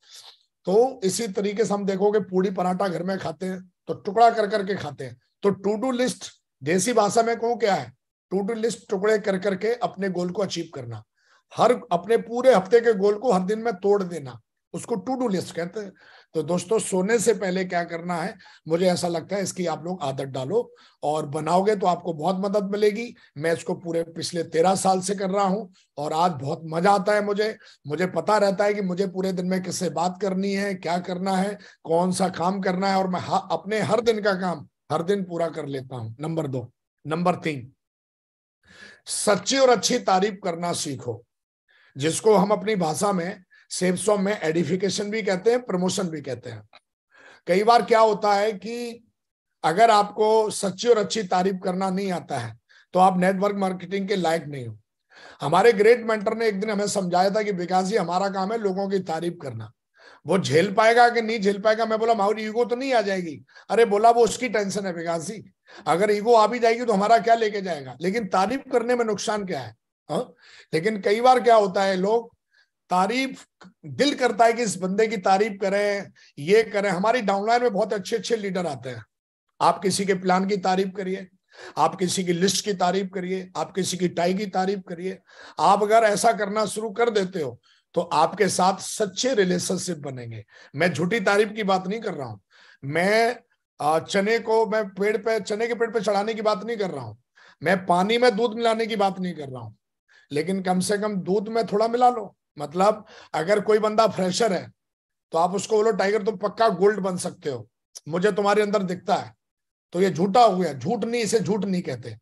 तो इसी तरीके से हम देखोगे पूड़ी पराठा घर में खाते हैं तो टुकड़ा कर करके खाते हैं। तो टू डू लिस्ट देसी भाषा में कहूं क्या है, टू डू लिस्ट टुकड़े कर करके अपने गोल को अचीव करना। हर अपने पूरे हफ्ते के गोल को हर दिन में तोड़ देना, उसको टू डू लिस्ट कहते हैं। तो दोस्तों सोने से पहले क्या करना है, मुझे ऐसा लगता है इसकी आप लोग आदत डालो और बनाओगे तो आपको बहुत मदद मिलेगी। मैं इसको पूरे पिछले 13 साल से कर रहा हूं और आज बहुत मजा आता है मुझे। मुझे पता रहता है कि मुझे पूरे दिन में किससे बात करनी है, क्या करना है, कौन सा काम करना है, और मैं अपने हर दिन का काम हर दिन पूरा कर लेता हूं। नंबर 2। नंबर 3, सच्ची और अच्छी तारीफ करना सीखो, जिसको हम अपनी भाषा में सेल्स में एडिफिकेशन भी कहते हैं, प्रमोशन भी कहते हैं। कई बार क्या होता है कि अगर आपको सच्ची और अच्छी तारीफ करना नहीं आता है तो आप नेटवर्क मार्केटिंग के लायक नहीं हो। हमारे ग्रेट मेंटर ने एक दिन हमें समझाया था कि विकास जी हमारा काम है लोगों की तारीफ करना, वो झेल पाएगा कि नहीं झेल पाएगा। मैं बोला हमारी ईगो तो नहीं आ जाएगी। अरे बोला वो उसकी टेंशन है विकास जी, अगर ईगो आ भी जाएगी तो हमारा क्या लेके जाएगा, लेकिन तारीफ करने में नुकसान क्या है। हा? लेकिन कई बार क्या होता है, लोग तारीफ, दिल करता है कि इस बंदे की तारीफ करें, ये करें। हमारी डाउनलाइन में बहुत अच्छे अच्छे लीडर आते हैं। आप किसी के प्लान की तारीफ करिए, आप किसी की लिस्ट की तारीफ करिए, आप किसी की टाई की तारीफ करिए। आप अगर ऐसा करना शुरू कर देते हो तो आपके साथ सच्चे रिलेशनशिप बनेंगे। मैं झूठी तारीफ की बात नहीं कर रहा हूं। मैं चने को मैं पेड़ पे, चने के पेड़ पे चढ़ाने की बात नहीं कर रहा हूं। मैं पानी में दूध मिलाने की बात नहीं कर रहा हूं। लेकिन कम से कम दूध में थोड़ा मिला लो। मतलब अगर कोई बंदा फ्रेशर है तो आप उसको बोलो टाइगर तुम पक्का गोल्ड बन सकते हो, मुझे तुम्हारे अंदर दिखता है, तो ये झूठा हो गया। झूठ नहीं, इसे झूठ नहीं कहते,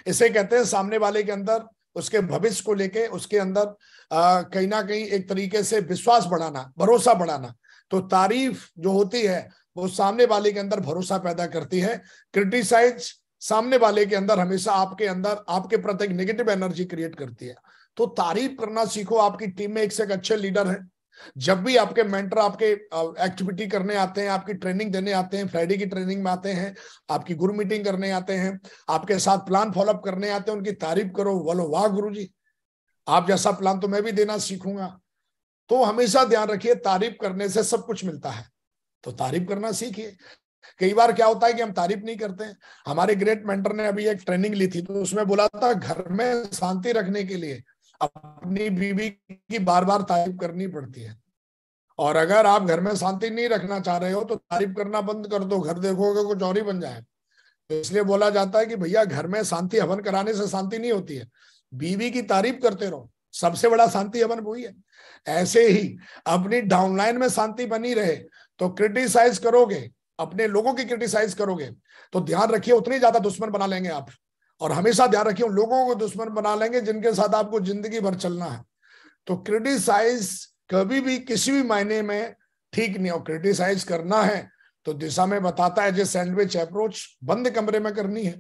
इसे कहते हैं सामने वाले के अंदर उसके भविष्य को लेके उसके अंदर कहीं ना कहीं एक तरीके से विश्वास बढ़ाना, भरोसा बढ़ाना। तो तारीफ जो होती है वो सामने वाले के अंदर भरोसा पैदा करती है। क्रिटिसाइज सामने वाले के अंदर हमेशा आपके अंदर आपके प्रति एक नेगेटिव एनर्जी क्रिएट करती है। तो तारीफ करना सीखो। आपकी टीम में एक से एक अच्छे लीडर हैं। जब भी आपके मेंटर आपके एक्टिविटी करने आते हैं, आपकी ट्रेनिंग देने आते हैं, फ्राइडे की ट्रेनिंग में आते हैं, आपकी गुरु मीटिंग करने आते हैं, आपके साथ प्लान फॉलोअप करने आते हैं, उनकी तारीफ करो। बोलो वाह गुरुजी, आप जैसा प्लान तो मैं भी देना सीखूंगा। तो हमेशा ध्यान रखिए तारीफ करने से सब कुछ मिलता है, तो तारीफ करना सीखिए। कई बार क्या होता है कि हम तारीफ नहीं करते हैं। हमारे ग्रेट मेंटर ने अभी एक ट्रेनिंग ली थी तो उसमें बोला था घर में शांति रखने के लिए अपनी बीवी की बार बार तारीफ करनी पड़ती है। और अगर आप घर में शांति नहीं रखना चाह रहे हो तो तारीफ करना बंद कर दो, घर देखोगे कुछ और ही बन जाए। तो इसलिए बोला जाता है कि भैया घर में शांति हवन कराने से शांति नहीं होती है, बीवी की तारीफ करते रहो, सबसे बड़ा शांति हवन वही है। ऐसे ही अपनी डाउनलाइन में शांति बनी रहे तो क्रिटिसाइज करोगे, अपने लोगों की क्रिटिसाइज करोगे तो ध्यान रखिए उतनी ज्यादा दुश्मन बना लेंगे आप। और हमेशा ध्यान रखिए उन लोगों को दुश्मन बना लेंगे जिनके साथ आपको जिंदगी भर चलना है। तो क्रिटिसाइज कभी भी किसी भी मायने में ठीक नहीं हो। क्रिटिसाइज करना है तो दिशा में बताता है, जैसे सैंडविच अप्रोच बंद कमरे में करनी है,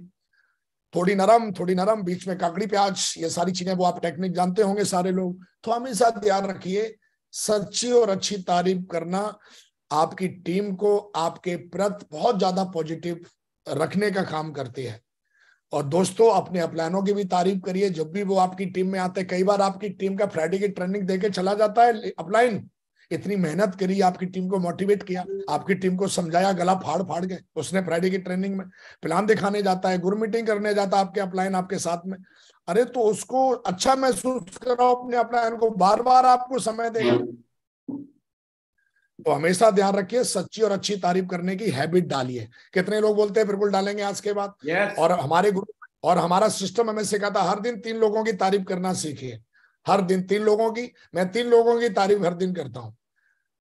थोड़ी नरम, बीच में काकड़ी प्याज, ये सारी चीजें वो आप टेक्निक जानते होंगे सारे लोग। तो हमेशा ध्यान रखिए सच्ची और अच्छी तारीफ करना आपकी टीम को आपके प्रति बहुत ज्यादा पॉजिटिव रखने का काम करती है। और दोस्तों अपने अपलाइनों की भी तारीफ करिए जब भी वो आपकी टीम में आते हैं। कई बार आपकी टीम का फ्राइडे की ट्रेनिंग देके चला जाता है अपलाइन, इतनी मेहनत करी, आपकी टीम को मोटिवेट किया, आपकी टीम को समझाया, गला फाड़ फाड़ के उसने फ्राइडे की ट्रेनिंग में प्लान दिखाने जाता है, गुरु मीटिंग करने जाता है आपके अपलाइन आपके साथ में। अरे तो उसको अच्छा महसूस कराओ, अपने अपलाइन को बार बार आपको समय देगा। तो हमेशा ध्यान रखिए सच्ची और अच्छी तारीफ करने की हैबिट डालिए। कितने लोग बोलते हैं बिल्कुल डालेंगे आज के बाद। Yes. और हमारे ग्रुप और हमारा सिस्टम हमें सिखाता हर दिन 3 लोगों की तारीफ करना सीखिए। हर दिन 3 लोगों की, मैं 3 लोगों की तारीफ हर दिन करता हूँ।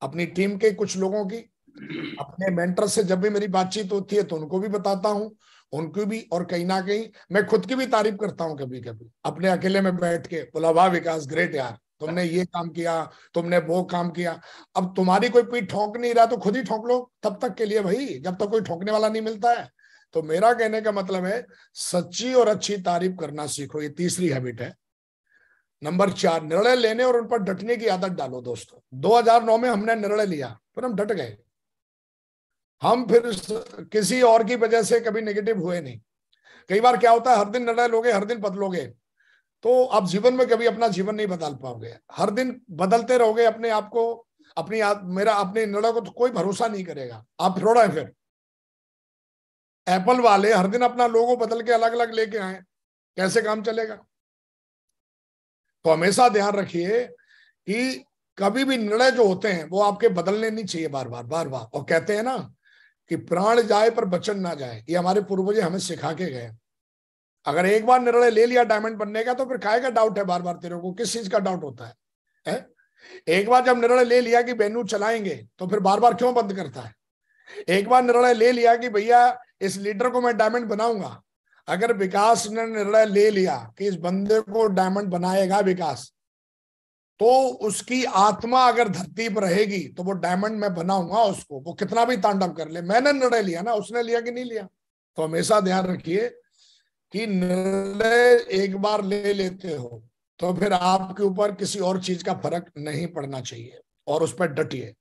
अपनी टीम के कुछ लोगों की, अपने मेंटर से जब भी मेरी बातचीत होती है तो उनको भी बताता हूँ, उनको भी, और कहीं ना कहीं मैं खुद की भी तारीफ करता हूँ कभी कभी अपने अकेले में बैठ के। बोला वाह विकास ग्रेट यार, तुमने ये काम किया, तुमने वो काम किया। अब तुम्हारी कोई पीठ ठोक नहीं रहा तो खुद ही ठोक लो तब तक के लिए भाई, जब तक कोई ठोकने वाला नहीं मिलता है। तो मेरा कहने का मतलब है सच्ची और अच्छी तारीफ करना सीखो, ये तीसरी हैबिट है। नंबर 4, निर्णय लेने और उन पर डटने की आदत डालो। दोस्तों 2009 में हमने निर्णय लिया फिर हम डट गए। हम फिर किसी और की वजह से कभी नेगेटिव हुए नहीं। कई बार क्या होता है, हर दिन निर्णय लोगे, हर दिन बदलोगे, तो आप जीवन में कभी अपना जीवन नहीं बदल पाओगे। हर दिन बदलते रहोगे अपने आप को, मेरा अपने निर्णय को, तो कोई भरोसा नहीं करेगा। आप फ्रॉड है फिर। एप्पल वाले हर दिन अपना लोगो बदल के अलग अलग लेके आए, कैसे काम चलेगा? तो हमेशा ध्यान रखिए कि कभी भी निर्णय जो होते हैं वो आपके बदलने नहीं चाहिए बार बार बार बार। और कहते हैं ना कि प्राण जाए पर वचन ना जाए, ये हमारे पूर्वज हमें सिखा के गए। अगर एक बार निर्णय ले लिया डायमंड बनने का, तो फिर काहे का डाउट है बार बार? तेरे को किस चीज का डाउट होता है? एक बार जब निर्णय ले लिया कि वेन्यू चलाएंगे, तो फिर बार बार क्यों बंद करता है? एक बार निर्णय ले लिया कि भैया इस लीडर को मैं डायमंड बनाऊंगा, अगर विकास ने निर्णय ले लिया कि इस बंदे को डायमंड बनाएगा विकास, तो उसकी आत्मा अगर धरती पर रहेगी तो वो डायमंड मैं बनाऊंगा उसको, वो कितना भी तांडव कर ले। मैंने निर्णय लिया ना, उसने लिया कि नहीं लिया? तो हमेशा ध्यान रखिए कि निर्णय एक बार ले लेते हो तो फिर आपके ऊपर किसी और चीज का फर्क नहीं पड़ना चाहिए, और उस पर डटिए।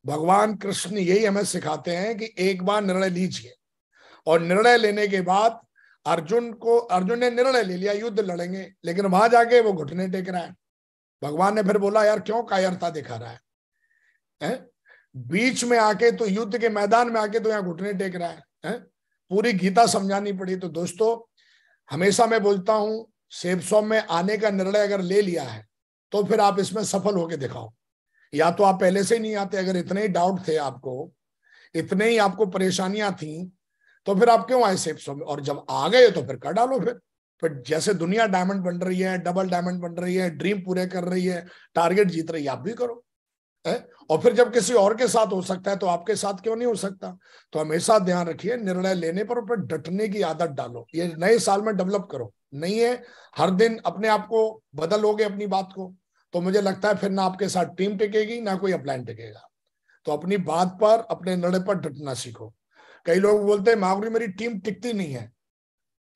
भगवान कृष्ण यही हमें सिखाते हैं कि एक बार निर्णय लीजिए। और निर्णय लेने के बाद अर्जुन ने निर्णय ले लिया युद्ध लड़ेंगे, लेकिन वहां जाके वो घुटने टेक रहा है। भगवान ने फिर बोला यार क्यों कायरता दिखा रहा है? बीच में आके तो, युद्ध के मैदान में आके तो यहाँ घुटने टेक रहा है? पूरी गीता समझानी पड़ी। तो दोस्तों, हमेशा मैं बोलता हूं, सेब शॉप में आने का निर्णय अगर ले लिया है तो फिर आप इसमें सफल होके दिखाओ। या तो आप पहले से ही नहीं आते, अगर इतने ही डाउट थे आपको, इतने ही आपको परेशानियां थी, तो फिर आप क्यों आए सेब शॉप में? और जब आ गए तो फिर कर डालो। फिर जैसे दुनिया डायमंड बन रही है, डबल डायमंड बन रही है, ड्रीम पूरे कर रही है, टारगेट जीत रही है, आप भी करो। और फिर जब किसी और के साथ हो सकता है तो आपके साथ क्यों नहीं हो सकता? तो हमेशा ध्यान रखिए, निर्णय लेने पर ऊपर डटने की आदत डालो। ये नए साल में डेवलप करो। नहीं है हर दिन अपने आप को बदलोगे अपनी बात को, तो मुझे लगता है फिर ना आपके साथ टीम टिकेगी, ना कोई अपलाइन टिकेगा। तो अपनी बात पर, अपने निर्णय पर डटना सीखो। कई लोग बोलते हैं मागुरी मेरी टीम टिकती नहीं है,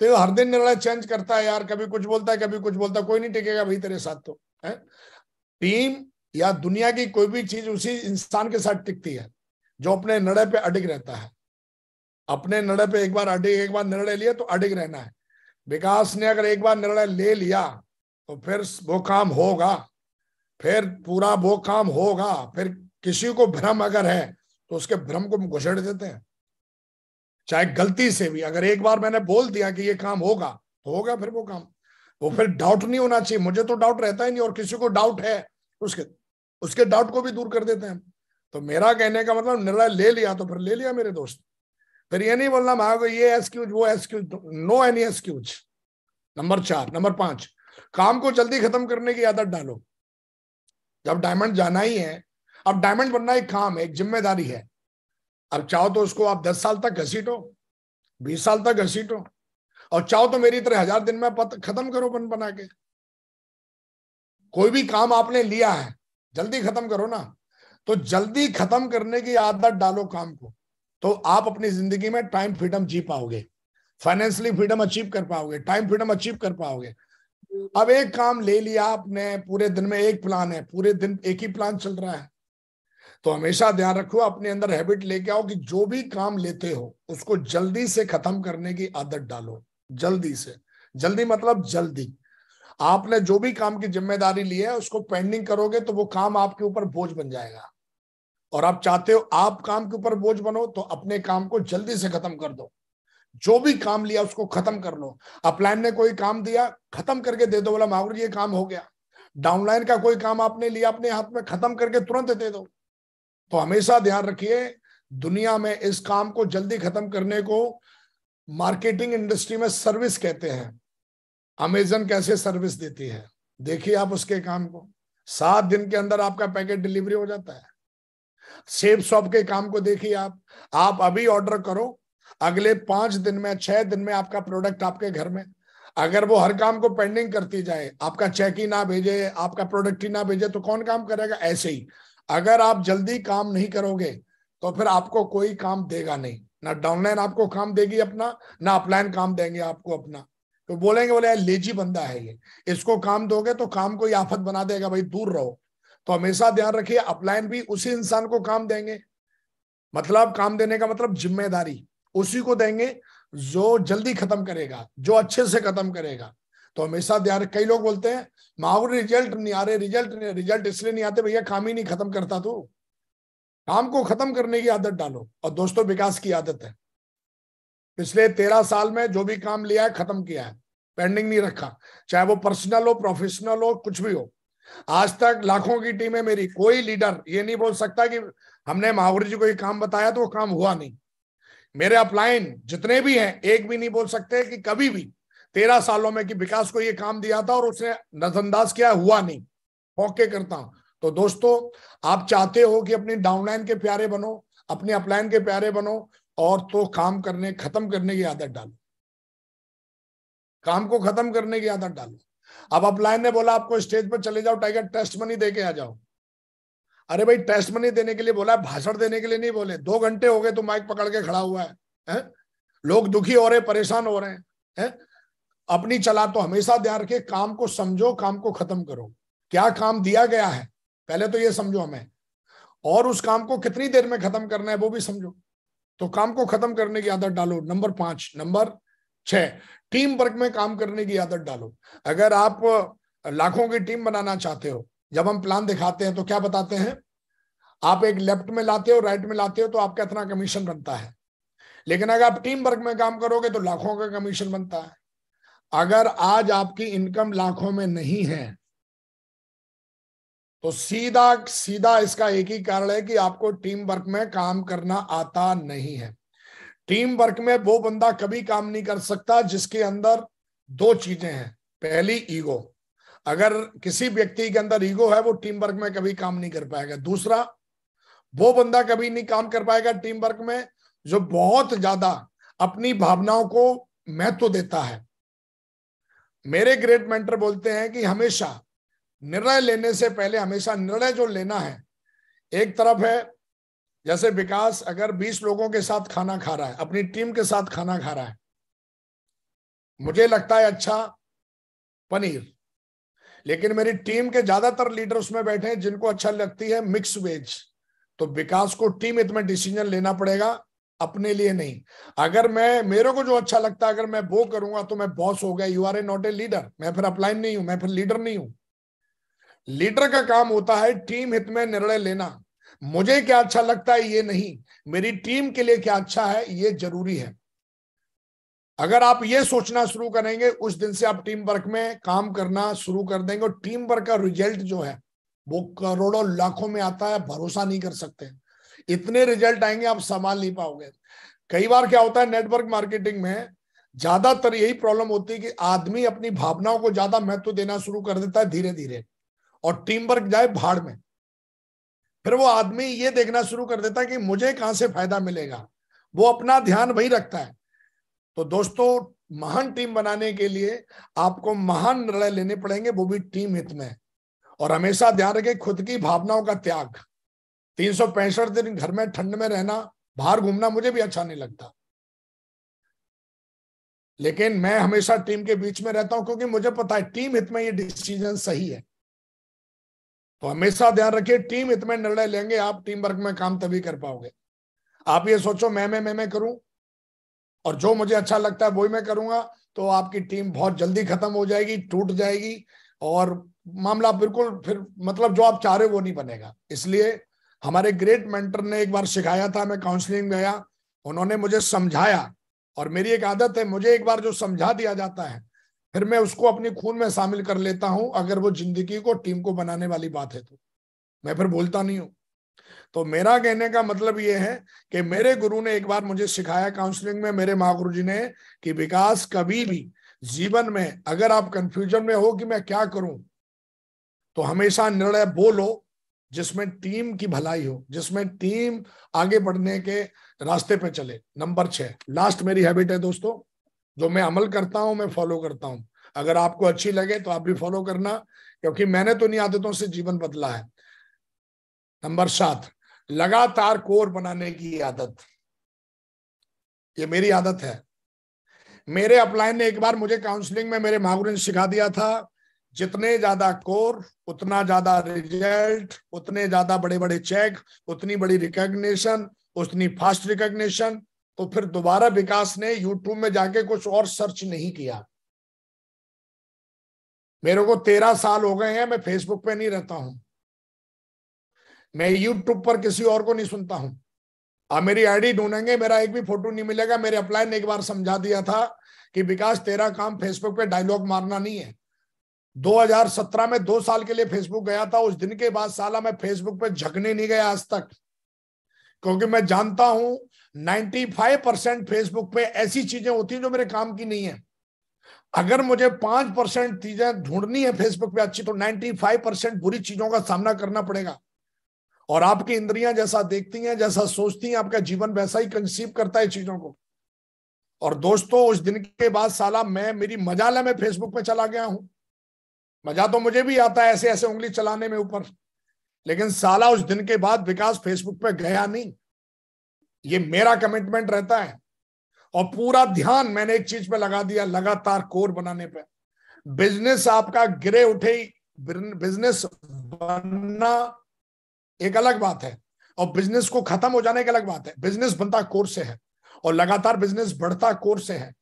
तो ये हर दिन निर्णय चेंज करता है यार, कभी कुछ बोलता है कभी कुछ बोलता है, कोई नहीं टिकेगा भाई तेरे साथ। तो है टीम या दुनिया की कोई भी चीज उसी इंसान के साथ टिकती है जो अपने निर्णय पे अडिग रहता है। अपने निर्णय पे एक बार निर्णय लिया तो अडिग रहना है। विकास ने अगर एक बार निर्णय ले लिया तो फिर वो काम होगा, फिर पूरा वो काम होगा। फिर किसी को भ्रम अगर है तो उसके भ्रम को घुसेड़ देते हैं। चाहे गलती से भी, अगर एक बार मैंने बोल दिया कि ये काम होगा तो होगा फिर वो काम। वो फिर डाउट नहीं होना चाहिए। मुझे तो डाउट रहता ही नहीं, और किसी को डाउट है उसके उसके डाउट को भी दूर कर देते हैं। तो मेरा कहने का मतलब, निर्णय ले लिया तो फिर ले लिया मेरे दोस्त। फिर ये नहीं बोलना मांगो ये एक्सक्यूज वो excuse, no any excuse. Number 5, काम को जल्दी खत्म करने की आदत डालो। जब डायमंड जाना ही है, अब डायमंड बनना एक काम है, एक जिम्मेदारी है। अब चाहो तो उसको आप 10 साल तक घसीटो, 20 साल तक घसीटो, और चाहो तो मेरी तरह 1000 दिन में खत्म करो बना के। कोई भी काम आपने लिया है, जल्दी खत्म करो ना। तो जल्दी खत्म करने की आदत डालो काम को, तो आप अपनी जिंदगी में टाइम फ्रीडम जी पाओगे, फाइनेंशियली फ्रीडम अचीव कर पाओगे, टाइम फ्रीडम अचीव कर पाओगे। अब एक काम ले लिया आपने, पूरे दिन में एक प्लान है, पूरे दिन एक ही प्लान चल रहा है। तो हमेशा ध्यान रखो, अपने अंदर हैबिट लेके आओ कि जो भी काम लेते हो उसको जल्दी से खत्म करने की आदत डालो। जल्दी से, जल्दी मतलब जल्दी। आपने जो भी काम की जिम्मेदारी ली है उसको पेंडिंग करोगे तो वो काम आपके ऊपर बोझ बन जाएगा। और आप चाहते हो आप काम के ऊपर बोझ बनो, तो अपने काम को जल्दी से खत्म कर दो। जो भी काम लिया उसको खत्म कर लो। अपलाइन ने कोई काम दिया, खत्म करके दे दो, बोला माहौल ये काम हो गया। डाउनलाइन का कोई काम आपने लिया अपने हाथ में, खत्म करके तुरंत दे दो। तो हमेशा ध्यान रखिए, दुनिया में इस काम को जल्दी खत्म करने को मार्केटिंग इंडस्ट्री में सर्विस कहते हैं। अमेजन कैसे सर्विस देती है, देखिए आप उसके काम को। 7 दिन के अंदर आपका पैकेट डिलीवरी हो जाता है। सेब शॉप के काम को देखिए आप अभी ऑर्डर करो, अगले 5 दिन में 6 दिन में आपका प्रोडक्ट आपके घर में। अगर वो हर काम को पेंडिंग करती जाए, आपका चेक ही ना भेजे, आपका प्रोडक्ट ही ना भेजे, तो कौन काम करेगा? ऐसे ही अगर आप जल्दी काम नहीं करोगे तो फिर आपको कोई काम देगा नहीं। ना डाउनलाइन आपको काम देगी अपना, ना अपलाइन काम देंगे आपको अपना। तो बोलेंगे बोले यार लेजी बंदा है ये, इसको काम दोगे तो काम कोई आफत बना देगा, भाई दूर रहो। तो हमेशा ध्यान रखिए, अपलाइन भी उसी इंसान को काम देंगे मतलब काम देने का मतलब जिम्मेदारी उसी को देंगे जो जल्दी खत्म करेगा, जो अच्छे से खत्म करेगा। तो हमेशा ध्यान, कई लोग बोलते हैं माहौल रिजल्ट नहीं आ रहे, रिजल्ट इसलिए नहीं आते भैया काम ही नहीं खत्म करता। तो काम को खत्म करने की आदत डालो। और दोस्तों विकास की आदत है, पिछले 13 साल में जो भी काम लिया है खत्म किया है, पेंडिंग नहीं रखा, चाहे वो पर्सनल हो, प्रोफेशनल हो, कुछ भी हो। आज तक लाखों की टीम है मेरी, कोई लीडर ये नहीं बोल सकता कि हमने महावीर जी को ये काम बताया तो वो काम हुआ नहीं। मेरे अपलाइन जितने भी हैं एक भी नहीं बोल सकते कि कभी भी 13 सालों में कि विकास को ये काम दिया था और उसने नजरअंदाज किया, हुआ नहीं। ओके करता हूं। तो दोस्तों आप चाहते हो कि अपनी डाउनलाइन के प्यारे बनो, अपने अपलाइन के प्यारे बनो, और तो काम करने खत्म करने की आदत डालो, काम को खत्म करने की आदत डालो। अब अपलाइन ने बोला आपको स्टेज पर चले जाओ टाइगर, टेस्ट मनी दे के आ जाओ। अरे भाई टेस्ट मनी देने के लिए बोला, भाषण देने के लिए नहीं बोले। 2 घंटे हो गए तो माइक पकड़ के खड़ा हुआ है? लोग दुखी हो रहे, परेशान हो रहे हैं। अपनी चला। तो हमेशा ध्यान रखे, काम को समझो, काम को खत्म करो। क्या काम दिया गया है पहले तो ये समझो हमें, और उस काम को कितनी देर में खत्म करना है वो भी समझो। तो काम को खत्म करने की आदत डालो। नंबर 5। नंबर 6, टीम वर्क में काम करने की आदत डालो। अगर आप लाखों की टीम बनाना चाहते हो, जब हम प्लान दिखाते हैं तो क्या बताते हैं, आप एक लेफ्ट में लाते हो, राइट में लाते हो तो आपका इतना कमीशन बनता है। लेकिन अगर आप टीम वर्क में काम करोगे तो लाखों का कमीशन बनता है। अगर आज आपकी इनकम लाखों में नहीं है तो सीधा सीधा इसका एक ही कारण है कि आपको टीम वर्क में काम करना आता नहीं है। टीम वर्क में वो बंदा कभी काम नहीं कर सकता जिसके अंदर 2 चीजें हैं। पहली ईगो, अगर किसी व्यक्ति के अंदर ईगो है वो टीम वर्क में कभी काम नहीं कर पाएगा। दूसरा, वो बंदा कभी नहीं काम कर पाएगा टीम वर्क में जो बहुत ज्यादा अपनी भावनाओं को महत्व देता है। मेरे ग्रेट मेंटर बोलते हैं कि हमेशा निर्णय लेने से पहले हमेशा निर्णय जो लेना है, एक तरफ है जैसे विकास अगर 20 लोगों के साथ खाना खा रहा है, अपनी टीम के साथ खाना खा रहा है, मुझे लगता है अच्छा पनीर, लेकिन मेरी टीम के ज्यादातर लीडर उसमें बैठे हैं जिनको अच्छा लगती है मिक्स वेज। तो विकास को टीम में डिसीजन लेना पड़ेगा, अपने लिए नहीं। अगर मेरे को जो अच्छा लगता है अगर मैं वो करूंगा तो मैं बॉस हो गया। You are a not a leader. मैं फिर अपलाइन नहीं हूं, मैं फिर लीडर नहीं हूं। लीडर का काम होता है टीम हित में निर्णय लेना। मुझे क्या अच्छा लगता है ये नहीं, मेरी टीम के लिए क्या अच्छा है ये जरूरी है। अगर आप ये सोचना शुरू करेंगे उस दिन से आप टीम वर्क में काम करना शुरू कर देंगे। और टीम वर्क का रिजल्ट जो है वो करोड़ों लाखों में आता है, भरोसा नहीं कर सकते। इतने रिजल्ट आएंगे आप संभाल नहीं पाओगे। कई बार क्या होता है नेटवर्क मार्केटिंग में ज्यादातर यही प्रॉब्लम होती है कि आदमी अपनी भावनाओं को ज्यादा महत्व देना शुरू कर देता है धीरे धीरे, और टीम वर्क जाए भाड़ में। फिर वो आदमी ये देखना शुरू कर देता है कि मुझे कहां से फायदा मिलेगा, वो अपना ध्यान वही रखता है। तो दोस्तों महान टीम बनाने के लिए आपको महान निर्णय लेने पड़ेंगे, वो भी टीम हित में। और हमेशा ध्यान रखें खुद की भावनाओं का त्याग। 365 दिन घर में ठंड में रहना, बाहर घूमना मुझे भी अच्छा नहीं लगता, लेकिन मैं हमेशा टीम के बीच में रहता हूं क्योंकि मुझे पता है टीम हित में ये डिसीजन सही है। तो हमेशा ध्यान रखिए टीम हित में निर्णय लेंगे आप, टीम वर्क में काम तभी कर पाओगे। आप ये सोचो मैं करूं और जो मुझे अच्छा लगता है वही मैं करूंगा, तो आपकी टीम बहुत जल्दी खत्म हो जाएगी, टूट जाएगी, और मामला बिल्कुल फिर मतलब जो आप चाह रहे हो वो नहीं बनेगा। इसलिए हमारे ग्रेट मेंटर ने एक बार सिखाया था, मैं काउंसलिंग में गया, उन्होंने मुझे समझाया, और मेरी एक आदत है मुझे एक बार जो समझा दिया जाता है फिर मैं उसको अपनी खून में शामिल कर लेता हूं। अगर वो जिंदगी को टीम को बनाने वाली बात है तो मैं फिर बोलता नहीं हूं। तो मेरा कहने का मतलब ये है कि मेरे गुरु ने एक बार मुझे सिखाया काउंसलिंग में, मेरे महागुरु जी ने, कि विकास कभी भी जीवन में अगर आप कंफ्यूजन में हो कि मैं क्या करूं, तो हमेशा निर्णय वो लो जिसमें टीम की भलाई हो, जिसमें टीम आगे बढ़ने के रास्ते पे चले। नंबर 6 लास्ट मेरी हैबिट है दोस्तों, जो मैं अमल करता हूं, मैं फॉलो करता हूं। अगर आपको अच्छी लगे तो आप भी फॉलो करना, क्योंकि मैंने तो इन्हीं आदतों से जीवन बदला है। नंबर 7 लगातार कोर बनाने की आदत। ये मेरी आदत है। मेरे अपलाइन ने एक बार मुझे काउंसलिंग में मेरे महागुरु ने सिखा दिया था, जितने ज्यादा कोर उतना ज्यादा रिजल्ट, उतने ज्यादा बड़े बड़े चेक, उतनी बड़ी रिकॉग्निशन, उतनी फास्ट रिकॉग्निशन। तो फिर दोबारा विकास ने यूट्यूब में जाके कुछ और सर्च नहीं किया। मेरे को 13 साल हो गए हैं, मैं फेसबुक पे नहीं रहता हूं, मैं यूट्यूब पर किसी और को नहीं सुनता हूं। आप मेरी आईडी ढूंढेंगे, मेरा एक भी फोटो नहीं मिलेगा। मेरे अपलाइन ने एक बार समझा दिया था कि विकास तेरा काम फेसबुक पे डायलॉग मारना नहीं है। 2017 में 2 साल के लिए फेसबुक गया था, उस दिन के बाद साला मैं फेसबुक पे झकने नहीं गया आज तक, क्योंकि मैं जानता हूं 95% फेसबुक पे ऐसी चीजें होती हैं जो मेरे काम की नहीं है। अगर मुझे 5% चीजें ढूंढनी है फेसबुक पे अच्छी, तो 95% बुरी चीजों का सामना करना पड़ेगा। और आपकी इंद्रियां जैसा देखती हैं, जैसा सोचती हैं, आपका जीवन वैसा ही कंसीव करता है चीजों को। और दोस्तों, उस दिन के बाद साला मेरी मजाल है, मैं फेसबुक पे चला गया हूं। मजा तो मुझे भी आता है ऐसे ऐसे उंगली चलाने में ऊपर, लेकिन साला उस दिन के बाद विकास फेसबुक पे गया नहीं। ये मेरा कमिटमेंट रहता है। और पूरा ध्यान मैंने एक चीज पे लगा दिया, लगातार कोर बनाने पे। बिजनेस आपका गिरे उठे ही बिजनेस बनना एक अलग बात है, और बिजनेस को खत्म हो जाने एक अलग बात है। बिजनेस बनता कोर से है, और लगातार बिजनेस बढ़ता कोर से है।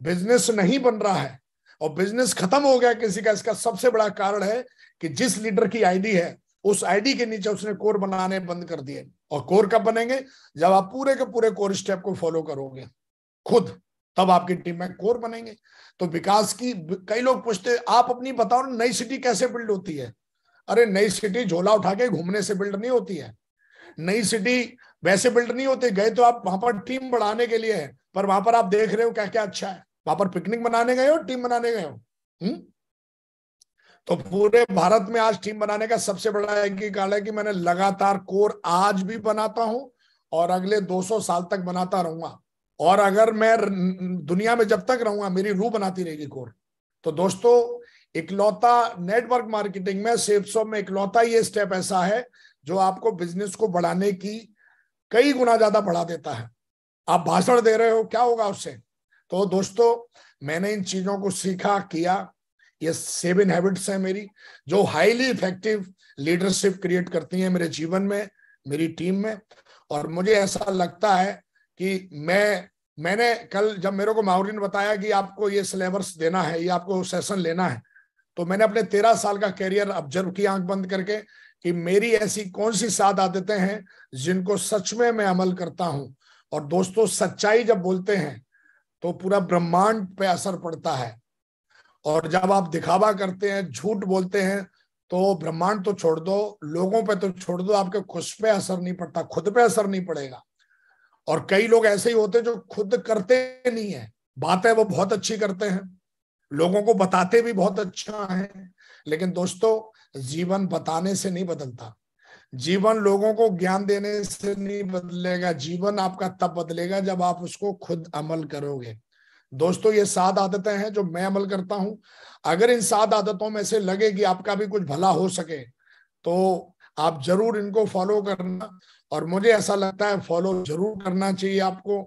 बिजनेस नहीं बन रहा है और बिजनेस खत्म हो गया किसी का, इसका सबसे बड़ा कारण है कि जिस लीडर की आईडी है, उस आईडी के नीचे उसने कोर बनाने बंद कर दिए। और कोर कब बनेंगे? जब आप पूरे के पूरे कोर स्टेप को फॉलो करोगे खुद, तब आपकी टीम में कोर बनेंगे। तो विकास की, कई लोग पूछते आप अपनी बताओ नई सिटी कैसे बिल्ड होती है? अरे नई सिटी झोला उठा के घूमने से बिल्ड नहीं होती है। नई सिटी वैसे बिल्ड नहीं होती। गए तो आप वहां पर टीम बढ़ाने के लिए है, पर वहां पर आप देख रहे हो क्या क्या अच्छा है। वहां पर पिकनिक मनाने गए हो, टीम बनाने गए हो? तो पूरे भारत में आज टीम बनाने का सबसे बड़ा एक ही कारण है कि मैंने लगातार कोर आज भी बनाता हूं और अगले 200 साल तक बनाता रहूंगा। और अगर मैं दुनिया में जब तक रहूंगा, मेरी रूह बनाती रहेगी कोर। तो दोस्तों, इकलौता नेटवर्क मार्केटिंग में, सेल्सशॉप में इकलौता ये स्टेप ऐसा है जो आपको बिजनेस को बढ़ाने की कई गुना ज्यादा बढ़ा देता है। आप भाषण दे रहे हो, क्या होगा उससे? तो दोस्तों, मैंने इन चीजों को सीखा, किया। ये 7 हैबिट्स हैं मेरी, जो हाईली इफेक्टिव लीडरशिप क्रिएट करती हैं मेरे जीवन में, मेरी टीम में। और मुझे ऐसा लगता है कि मैंने कल जब मेरे को माहौरी ने बताया कि आपको ये सिलेबस देना है, ये आपको सेशन लेना है, तो मैंने अपने 13 साल का कैरियर ऑब्जर्व किया आंख बंद करके कि मेरी ऐसी कौन सी 7 आदतें हैं जिनको सच में मैं अमल करता हूं। और दोस्तों, सच्चाई जब बोलते हैं तो पूरा ब्रह्मांड पे असर पड़ता है, और जब आप दिखावा करते हैं, झूठ बोलते हैं, तो ब्रह्मांड तो छोड़ दो, लोगों पे तो छोड़ दो, आपके खुद पे असर नहीं पड़ता, खुद पे असर नहीं पड़ेगा। और कई लोग ऐसे ही होते हैं जो खुद करते नहीं है, बातें वो बहुत अच्छी करते हैं, लोगों को बताते भी बहुत अच्छा है, लेकिन दोस्तों, जीवन बताने से नहीं बदलता। जीवन लोगों को ज्ञान देने से नहीं बदलेगा। जीवन आपका तब बदलेगा जब आप उसको खुद अमल करोगे। दोस्तों, ये 7 आदतें हैं जो मैं अमल करता हूं। अगर इन 7 आदतों में से लगे कि आपका भी कुछ भला हो सके, तो आप जरूर इनको फॉलो करना। और मुझे ऐसा लगता है फॉलो जरूर करना चाहिए आपको,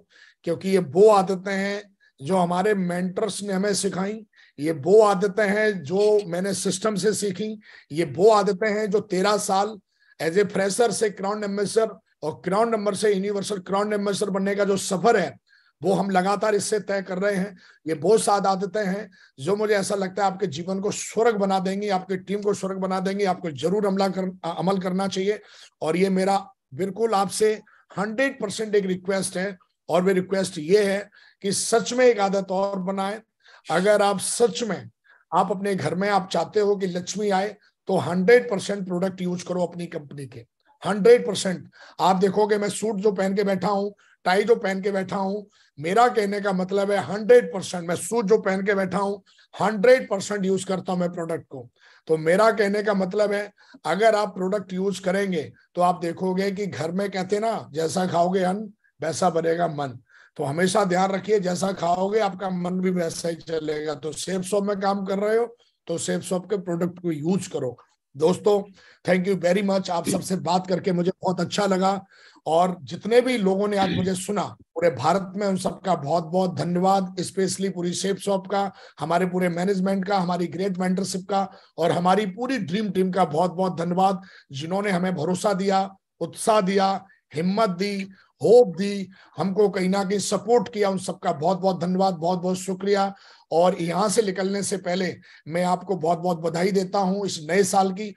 क्योंकि ये वो आदतें हैं जो हमारे मेंटर्स ने हमें सिखाई। ये वो आदतें हैं जो मैंने सिस्टम से सीखी। ये वो आदतें हैं जो 13 साल एज ए फ्रेशर से क्राउन एम्बेसडर, और क्राउन नंबर से यूनिवर्सल क्राउन एम्बेसडर बनने का जो सफर है, वो हम लगातार इससे तय कर रहे हैं। ये बहुत 7 आदतें हैं जो मुझे ऐसा लगता है आपके जीवन को स्वर्ग बना देंगी, आपकी टीम को स्वर्ग बना देंगी। आपको जरूर अमल करना चाहिए। और ये मेरा बिल्कुल आपसे 100% एक रिक्वेस्ट है, और वो रिक्वेस्ट ये है कि सच में एक आदत और बनाएं। अगर आप सच में, आप अपने घर में आप चाहते हो कि लक्ष्मी आए, तो 100% प्रोडक्ट यूज करो अपनी कंपनी के, 100%। आप देखोगे मैं सूट जो पहन के बैठा हूं, टाई जो पहन के बैठा हूं, मेरा कहने का मतलब है 100%। मैं सूट जो पहन के बैठा हूं 100% यूज करता हूं मैं प्रोडक्ट को। तो मेरा कहने का मतलब है, अगर आप प्रोडक्ट यूज करेंगे तो आप देखोगे कि घर में कहते ना, जैसा खाओगे अन्न वैसा बनेगा मन। तो हमेशा ध्यान रखिए, जैसा खाओगे आपका मन भी वैसा ही चलेगा। तो सेफ शॉप में काम कर रहे हो तो सेफ शॉप के प्रोडक्ट को यूज करो। दोस्तों, थैंक यू वेरी मच। आप सबसे बात करके मुझे बहुत अच्छा लगा, और जितने भी लोगों ने आज मुझे सुना पूरे भारत में, उन सबका बहुत बहुत धन्यवाद। स्पेशली पूरी सेफ शॉप का, हमारे पूरे मैनेजमेंट का, हमारी ग्रेट मेंटरशिप का, और हमारी पूरी ड्रीम टीम का बहुत बहुत धन्यवाद, जिन्होंने हमें भरोसा दिया, उत्साह दिया, हिम्मत दी, होप दी, हमको कहीं ना कहीं सपोर्ट किया, उन सबका बहुत बहुत धन्यवाद, बहुत बहुत शुक्रिया। और यहाँ से निकलने से पहले मैं आपको बहुत बहुत बधाई देता हूँ इस नए साल की।